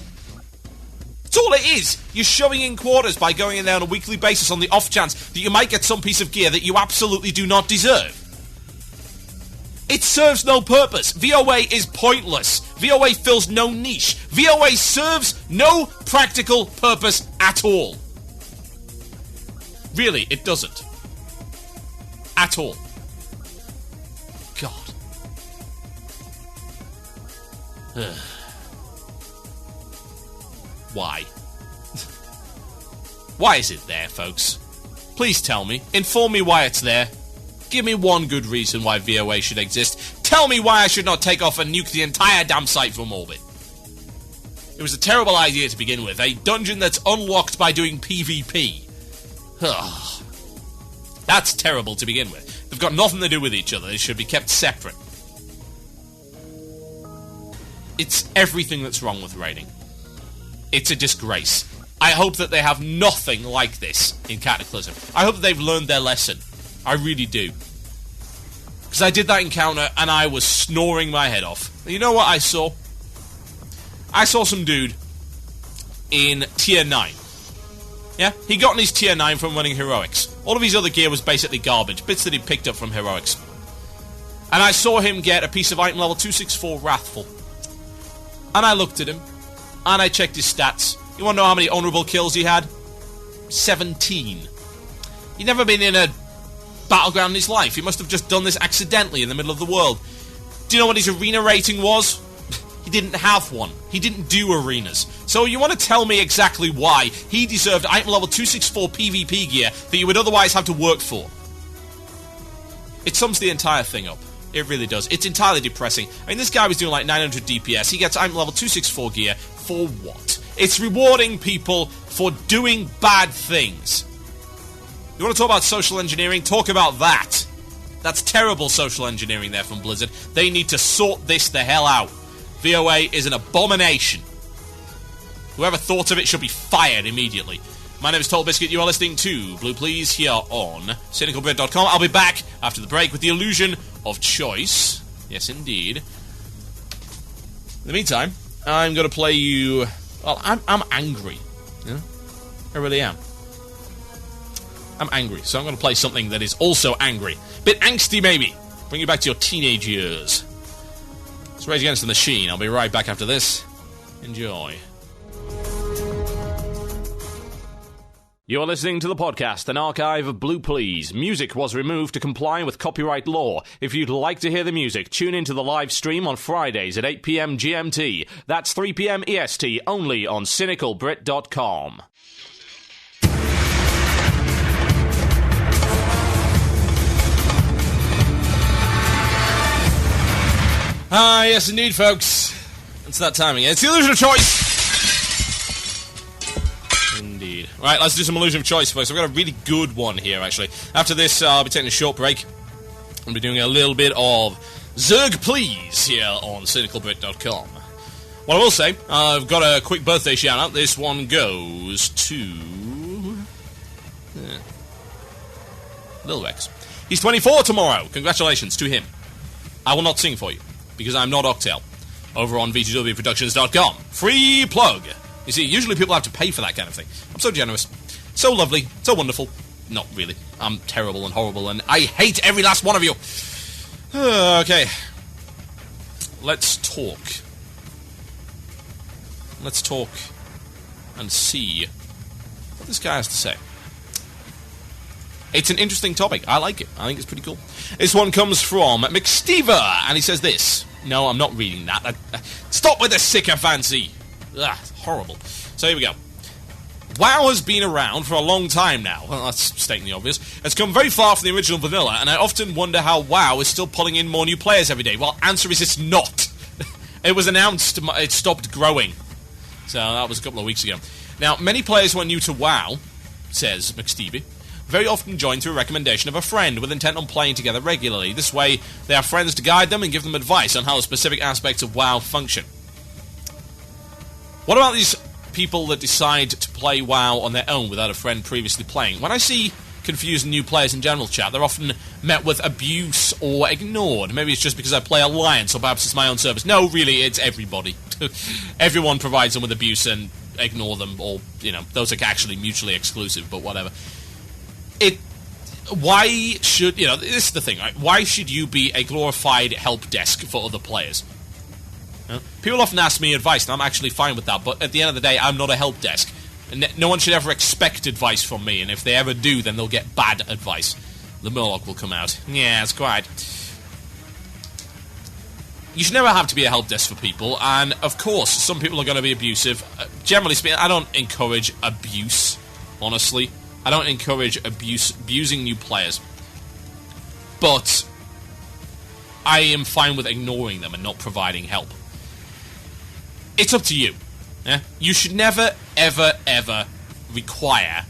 That's all it is. You're shoving in quarters by going in there on a weekly basis on the off chance that you might get some piece of gear that you absolutely do not deserve. It serves no purpose. VOA is pointless. VOA fills no niche. VOA serves no practical purpose at all. Really, it doesn't. At all. God. Why? Why is it there, folks? Please tell me. Inform me why it's there. Give me one good reason why VOA should exist. Tell me why I should not take off and nuke the entire damn site from orbit. It was a terrible idea to begin with. A dungeon that's unlocked by doing PvP. Ugh. That's terrible to begin with. They've got nothing to do with each other. They should be kept separate. It's everything that's wrong with raiding. It's a disgrace. I hope that they have nothing like this in Cataclysm. I hope that they've learned their lesson. I really do. Because I did that encounter and I was snoring my head off. And you know what I saw? I saw some dude in tier 9. Yeah? He got in his tier 9 from running heroics. All of his other gear was basically garbage. Bits that he picked up from heroics. And I saw him get a piece of item level 264 Wrathful. And I looked at him. And I checked his stats. You want to know how many honourable kills he had? 17. He'd never been in a battleground in his life. He must have just done this accidentally in the middle of the world. Do you know what his arena rating was? He didn't have one. He didn't do arenas. So you want to tell me exactly why he deserved item level 264 PvP gear that you would otherwise have to work for? It sums the entire thing up. It really does. It's entirely depressing. I mean, this guy was doing like 900 DPS. He gets item level 264 gear for what? It's rewarding people for doing bad things. You want to talk about social engineering? Talk about that. That's terrible social engineering there from Blizzard. They need to sort this the hell out. VOA is an abomination. Whoever thought of it should be fired immediately. My name is TotalBiscuit. You are listening to Blue Plz here on CynicalBrit.com. I'll be back after the break with the illusion of choice. Yes, indeed. In the meantime, I'm going to play you... Well, I'm angry. Yeah? I really am. I'm angry, so I'm going to play something that is also angry. Bit angsty, maybe. Bring you back to your teenage years. It's Rage Against the Machine. I'll be right back after this. Enjoy. You're listening to the podcast, an archive of Blue Plz. Music was removed to comply with copyright law. If you'd like to hear the music, tune into the live stream on Fridays at 8 p.m. GMT. That's 3 p.m. EST, only on CynicalBrit.com. Ah, yes indeed, folks. It's that time again. It's the illusion of choice! Indeed. Right, let's do some illusion of choice, folks. I've got a really good one here, actually. After this, I'll be taking a short break. I'll be doing a little bit of Zerg Please here on CynicalBrit.com. What I will say, I've got a quick birthday shout-out. This one goes to... Lil Rex. He's 24 tomorrow. Congratulations to him. I will not sing for you, because I'm not Octel, over on VTWProductions.com. Free plug! You see, usually people have to pay for that kind of thing. I'm so generous, so lovely, so wonderful. Not really. I'm terrible and horrible, and I hate every last one of you. Okay. Let's talk. Let's talk and see what this guy has to say. It's an interesting topic. I like it. I think it's pretty cool. This one comes from McStever, and he says this. No, I'm not reading that. Stop with the sycophancy. Ugh, horrible. So here we go. WoW has been around for a long time now. Well, that's stating the obvious. It's come very far from the original vanilla, and I often wonder how WoW is still pulling in more new players every day. Well, answer is it's not. It was announced it stopped growing. So that was a couple of weeks ago. Now, many players who are new to WoW, says McStevie, very often join through a recommendation of a friend with intent on playing together regularly. This way, they have friends to guide them and give them advice on how specific aspects of WoW function. What about these people that decide to play WoW on their own without a friend previously playing? When I see confused new players in general chat, they're often met with abuse or ignored. Maybe it's just because I play Alliance, or perhaps it's my own service. No, really, it's everybody. Everyone provides them with abuse and ignore them, or, you know, those are actually mutually exclusive, but whatever. Why should, you know, this is the thing, right? Why should you be a glorified help desk for other players? You know? People often ask me advice, and I'm actually fine with that, but at the end of the day, I'm not a help desk. And no one should ever expect advice from me, and if they ever do, then they'll get bad advice. The Murloc will come out. Yeah, it's quite. You should never have to be a help desk for people, and of course, some people are going to be abusive. Generally speaking, I don't encourage abuse, honestly. I don't encourage abusing new players. But I am fine with ignoring them and not providing help. It's up to you. Yeah? You should never, ever, ever require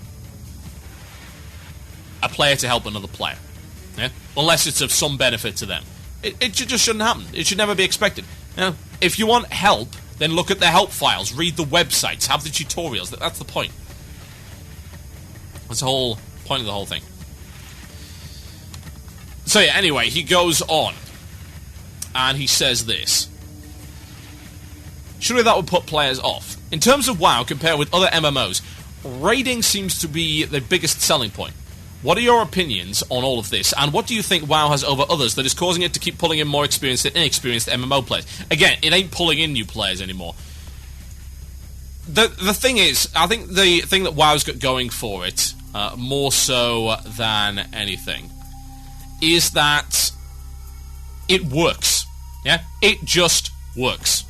a player to help another player. Yeah? Unless it's of some benefit to them. It just shouldn't happen. It should never be expected. Yeah? If you want help, then look at the help files, read the websites, have the tutorials. That's the point. That's the whole point of the whole thing. So yeah, anyway, he goes on. And he says this. Surely that would put players off. In terms of WoW, compared with other MMOs, raiding seems to be the biggest selling point. What are your opinions on all of this? And what do you think WoW has over others that is causing it to keep pulling in more experienced and inexperienced MMO players? Again, it ain't pulling in new players anymore. The thing is, I think the thing that WoW's got going for it, more so than anything, is that it works. Yeah? It just works.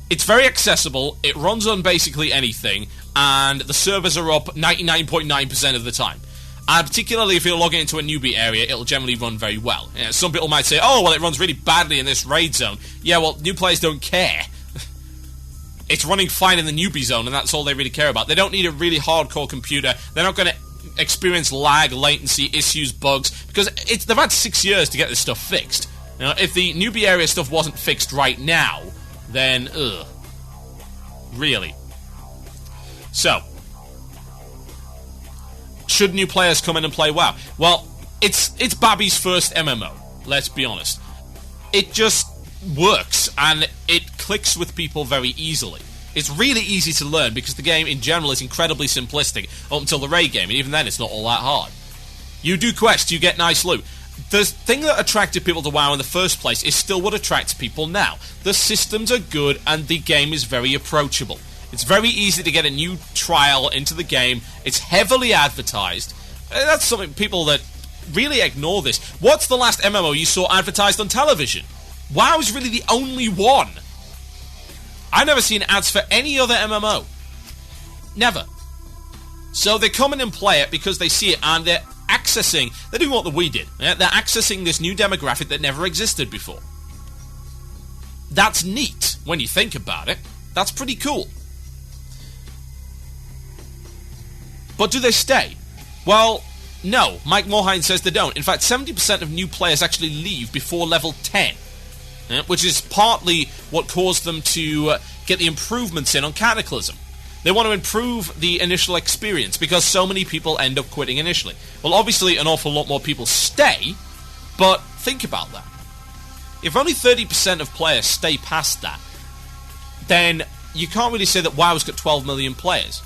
It's very accessible, it runs on basically anything, and the servers are up 99.9% of the time. And particularly if you're logging into a newbie area, it'll generally run very well. You know, some people might say, oh, well, it runs really badly in this raid zone. Yeah, well, new players don't care. It's running fine in the newbie zone, and that's all they really care about. They don't need a really hardcore computer. They're not going to experience lag, latency, issues, bugs, because they've had 6 years to get this stuff fixed. Now, if the newbie area stuff wasn't fixed right now, then, really. So, should new players come in and play WoW? Well, it's Babby's first MMO, let's be honest. It just works, and it clicks with people very easily. It's really easy to learn because the game in general is incredibly simplistic up until the raid game, and even then it's not all that hard. You do quests, you get nice loot. The thing that attracted people to WoW in the first place is still what attracts people now. The systems are good and the game is very approachable. It's very easy to get a new trial into the game. It's heavily advertised. That's something people that really ignore this. What's the last MMO you saw advertised on television? WoW is really the only one. I've never seen ads for any other MMO. Never. So they come in and play it because they see it and they're doing what we did. They're accessing this new demographic that never existed before. That's neat when you think about it. That's pretty cool. But do they stay? Well, no. Mike Morhaime says they don't. In fact, 70% of new players actually leave before level 10. Which is partly what caused them to get the improvements in on Cataclysm. They want to improve the initial experience because so many people end up quitting initially. Well, obviously an awful lot more people stay, but think about that. If only 30% of players stay past that, then you can't really say that WoW's got 12 million players.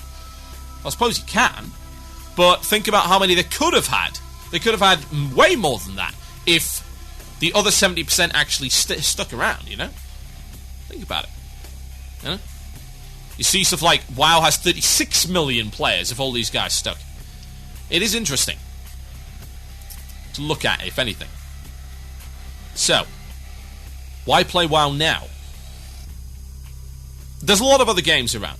I suppose you can, but think about how many they could have had. They could have had way more than that if the other 70% actually stuck around, you know? Think about it. You know? You see stuff like WoW has 36 million players if all these guys stuck. It is interesting to look at, if anything. So, why play WoW now? There's a lot of other games around.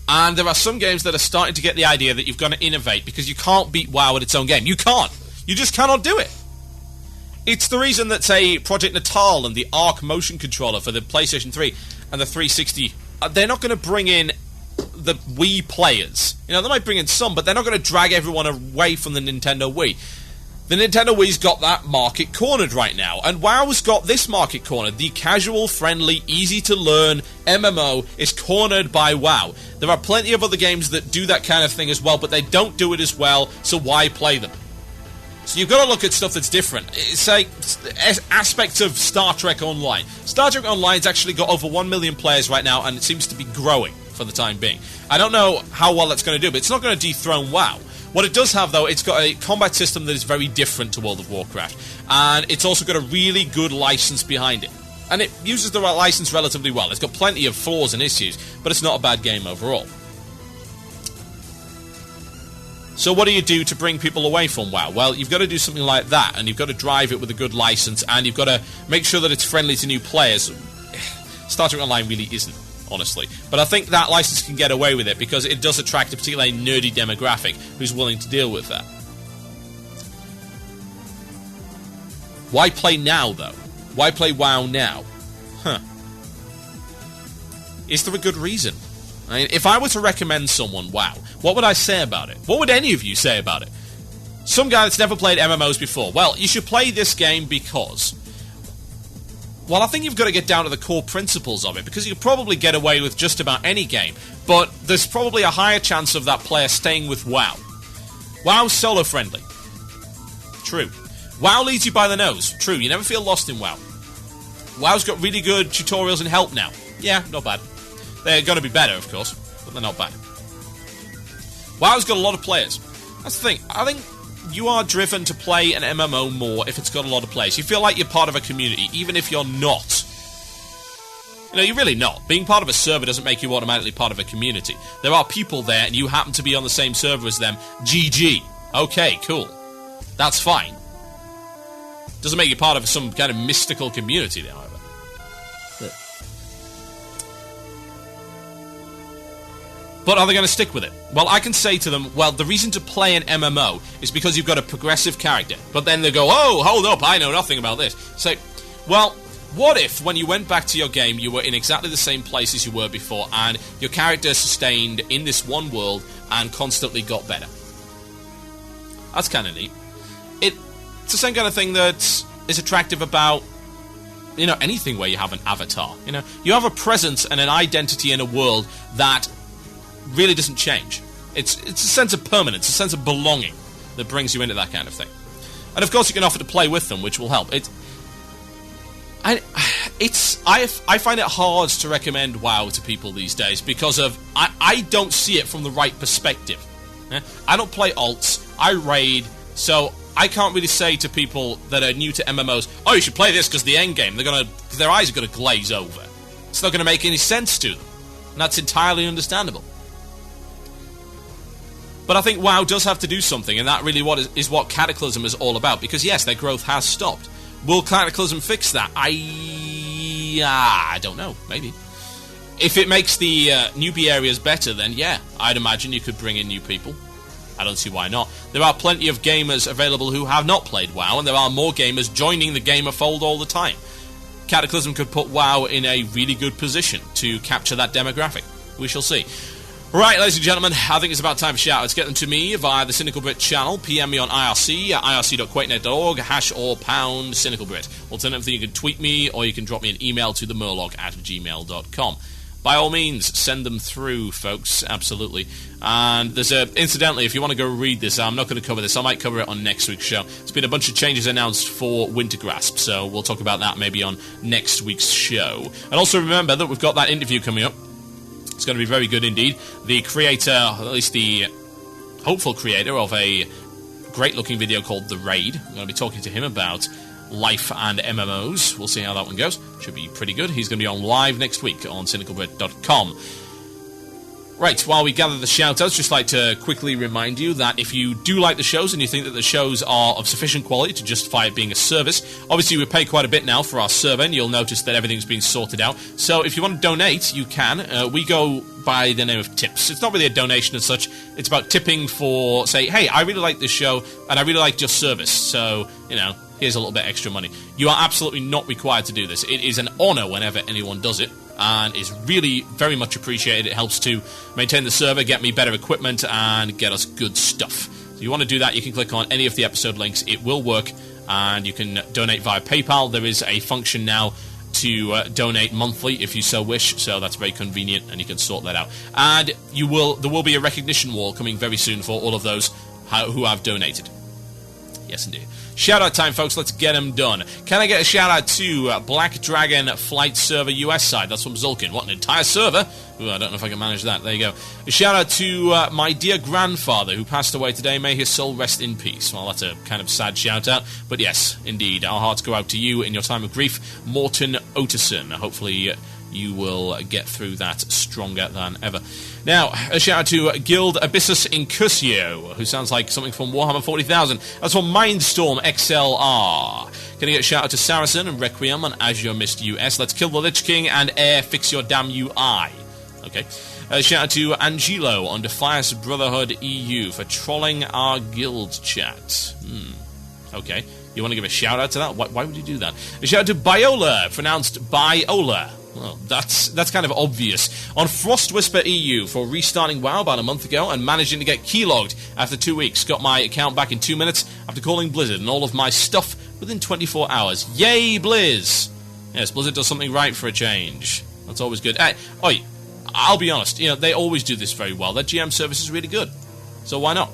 And there are some games that are starting to get the idea that you've got to innovate because you can't beat WoW at its own game. You can't. You just cannot do it. It's the reason that, say, Project Natal and the Arc motion controller for the PlayStation 3 and the 360, they're not going to bring in the Wii players. You know, they might bring in some, but they're not going to drag everyone away from the Nintendo Wii. The Nintendo Wii's got that market cornered right now, and WoW's got this market cornered. The casual, friendly, easy-to-learn MMO is cornered by WoW. There are plenty of other games that do that kind of thing as well, but they don't do it as well, so why play them? So you've got to look at stuff that's different. It's like aspects of Star Trek Online. Star Trek Online's actually got over 1 million players right now, and it seems to be growing for the time being. I don't know how well that's going to do, but it's not going to dethrone WoW. What it does have, though, it's got a combat system that is very different to World of Warcraft, and it's also got a really good license behind it. And it uses the license relatively well. It's got plenty of flaws and issues, but it's not a bad game overall. So what do you do to bring people away from WoW? Well, you've got to do something like that, and you've got to drive it with a good license, and you've got to make sure that it's friendly to new players. Star Trek Online really isn't, honestly. But I think that license can get away with it, because it does attract a particularly nerdy demographic who's willing to deal with that. Why play now, though? Why play WoW now? Is there a good reason? I mean, if I were to recommend someone WoW, what would I say about it? What would any of you say about it? Some guy that's never played MMOs before. Well, you should play this game because... Well, I think you've got to get down to the core principles of it, because you could probably get away with just about any game, but there's probably a higher chance of that player staying with WoW. WoW's solo-friendly. True. WoW leads you by the nose. True, you never feel lost in WoW. WoW's got really good tutorials and help now. Yeah, not bad. They're going to be better, of course, but they're not bad. WoW's got a lot of players. That's the thing. I think you are driven to play an MMO more if it's got a lot of players. You feel like you're part of a community, even if you're not. You know, you're really not. Being part of a server doesn't make you automatically part of a community. There are people there, and you happen to be on the same server as them. GG. Okay, cool. That's fine. Doesn't make you part of some kind of mystical community, however. But are they going to stick with it? Well, I can say to them, well, the reason to play an MMO is because you've got a progressive character. But then they go, oh, hold up, I know nothing about this. So, well, what if when you went back to your game, you were in exactly the same place as you were before, and your character sustained in this one world and constantly got better? That's kind of neat. It's the same kind of thing that is attractive about, you know, anything where you have an avatar. You know, you have a presence and an identity in a world that really doesn't change. It's a sense of permanence, a sense of belonging that brings you into that kind of thing. And of course, you can offer to play with them, which will help. I find it hard to recommend WoW to people these days because of I don't see it from the right perspective. I don't play alts. I raid, so I can't really say to people that are new to MMOs, oh, you should play this because the end game, their eyes are going to glaze over. It's not going to make any sense to them. And that's entirely understandable. But I think WoW does have to do something, and that really is what Cataclysm is all about. Because yes, their growth has stopped. Will Cataclysm fix that? I don't know. Maybe. If it makes the newbie areas better, then yeah, I'd imagine you could bring in new people. I don't see why not. There are plenty of gamers available who have not played WoW, and there are more gamers joining the gamer fold all the time. Cataclysm could put WoW in a really good position to capture that demographic. We shall see. Right, ladies and gentlemen, I think it's about time for shout-outs. Get them to me via the CynicalBrit channel. PM me on IRC at irc.quakenet.org, # or pound CynicalBrit. Alternatively, you can tweet me, or you can drop me an email to themurloc@gmail.com. By all means, send them through, folks, absolutely. And there's incidentally, if you want to go read this, I'm not going to cover this, I might cover it on next week's show. There's been a bunch of changes announced for Wintergrasp, so we'll talk about that maybe on next week's show. And also remember that we've got that interview coming up. It's going to be very good indeed. The creator, at least the hopeful creator of a great-looking video called The Raid. I'm going to be talking to him about life and MMOs. We'll see how that one goes. Should be pretty good. He's going to be on live next week on CynicalBrit.com. Right, while we gather the shout-outs, just like to quickly remind you that if you do like the shows and you think that the shows are of sufficient quality to justify it being a service, obviously we pay quite a bit now for our server, and you'll notice that everything's been sorted out. So if you want to donate, you can. We go by the name of tips. It's not really a donation as such. It's about tipping for, say, hey, I really like this show, and I really like your service, so, you know, here's a little bit extra money. You are absolutely not required to do this. It is an honor whenever anyone does it, and is really very much appreciated. It helps to maintain the server, get me better equipment, and get us good stuff. So if you want to do that, you can click on any of the episode links. It will work, and you can donate via PayPal. There is a function now to donate monthly if you so wish, so that's very convenient, and you can sort that out. And there will be a recognition wall coming very soon for all of those who have donated. Yes, indeed. Shout-out time, folks. Let's get them done. Can I get a shout-out to Black Dragon Flight Server US side? That's from Zulkin. What, an entire server? Ooh, I don't know if I can manage that. There you go. A shout-out to my dear grandfather who passed away today. May his soul rest in peace. Well, that's a kind of sad shout-out. But yes, indeed, our hearts go out to you in your time of grief. Morton Otterson. Hopefully you will get through that stronger than ever. Now, a shout-out to Guild Abyssus Incursio, who sounds like something from Warhammer 40,000. That's from Mindstorm XLR. Can I get a shout-out to Saracen and Requiem on Azure Mist US? Let's kill the Lich King and Air Fix Your Damn UI. Okay. A shout-out to Angelo on Defiance Brotherhood EU for trolling our guild chat. Okay. You want to give a shout-out to that? Why would you do that? A shout-out to Biola, pronounced Biola. Well, that's kind of obvious. On Frost Whisper EU for restarting WoW about a month ago and managing to get keylogged after 2 weeks. Got my account back in 2 minutes after calling Blizzard and all of my stuff within 24 hours. Yay, Blizz! Yes, Blizzard does something right for a change. That's always good. I'll be honest, they always do this very well. Their GM service is really good. So why not?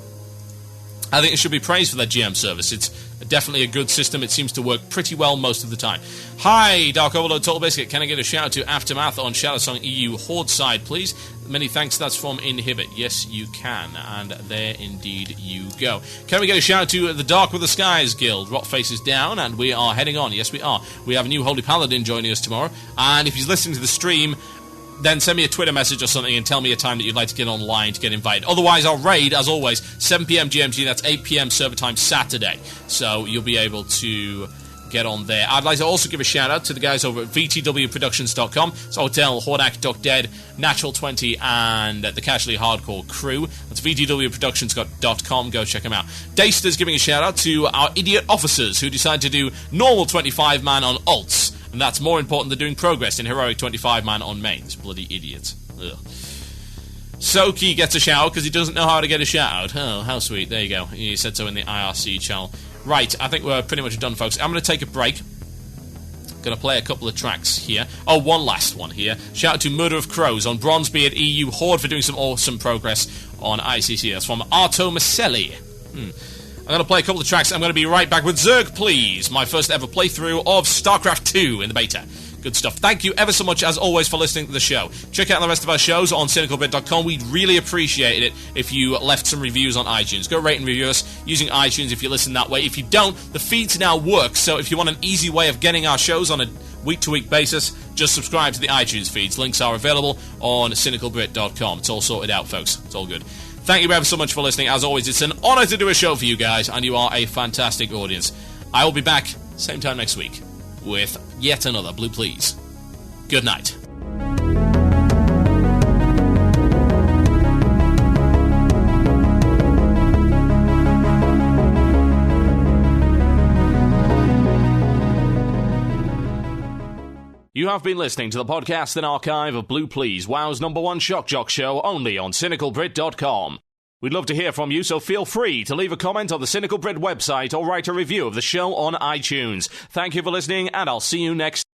I think it should be praised for their GM service. It's definitely a good system. It seems to work pretty well most of the time. Hi, Dark Overlord, TotalBiscuit. Can I get a shout-out to Aftermath on Shadowsong EU Horde side, please? Many thanks. That's from Inhibit. Yes, you can. And there indeed you go. Can we get a shout-out to the Dark with the Skies Guild? Rotface is down, and we are heading on. Yes, we are. We have a new Holy Paladin joining us tomorrow. And if he's listening to the stream, then send me a Twitter message or something and tell me a time that you'd like to get online to get invited. Otherwise, our raid, as always, 7 p.m. GMT, that's 8 p.m. server time Saturday. So you'll be able to get on there. I'd like to also give a shout out to the guys over at VTWProductions.com. It's Hotel, Hordak, Duck Dead, Natural 20, and the Casually Hardcore crew. That's VTWProductions.com. Go check them out. Daster's giving a shout out to our idiot officers who decide to do normal 25-man on alts, and that's more important than doing progress in heroic 25-man on mains. Bloody idiots. Ugh. Soki gets a shout out because he doesn't know how to get a shout out. Oh, how sweet. There you go. He said so in the IRC channel. Right, I think we're pretty much done, folks. I'm going to take a break. Going to play a couple of tracks here. Oh, one last one here. Shout out to Murder of Crows on Bronzebeard EU Horde for doing some awesome progress on ICC. That's from Arto Maselli. I'm going to play a couple of tracks. I'm going to be right back with Zerg Please, my first ever playthrough of StarCraft 2 in the beta. Good stuff. Thank you ever so much, as always, for listening to the show. Check out the rest of our shows on CynicalBrit.com. We'd really appreciate it if you left some reviews on iTunes. Go rate and review us using iTunes if you listen that way. If you don't, the feeds now work, so if you want an easy way of getting our shows on a week-to-week basis, just subscribe to the iTunes feeds. Links are available on CynicalBrit.com. It's all sorted out, folks. It's all good. Thank you ever so much for listening. As always, it's an honour to do a show for you guys, and you are a fantastic audience. I will be back same time next week with yet another Blue Plz. Good night. You have been listening to the podcast and archive of Blue Plz, WoW's #1 shock jock show, only on CynicalBrit.com. We'd love to hear from you, so feel free to leave a comment on the Cynical Brit website or write a review of the show on iTunes. Thank you for listening, and I'll see you next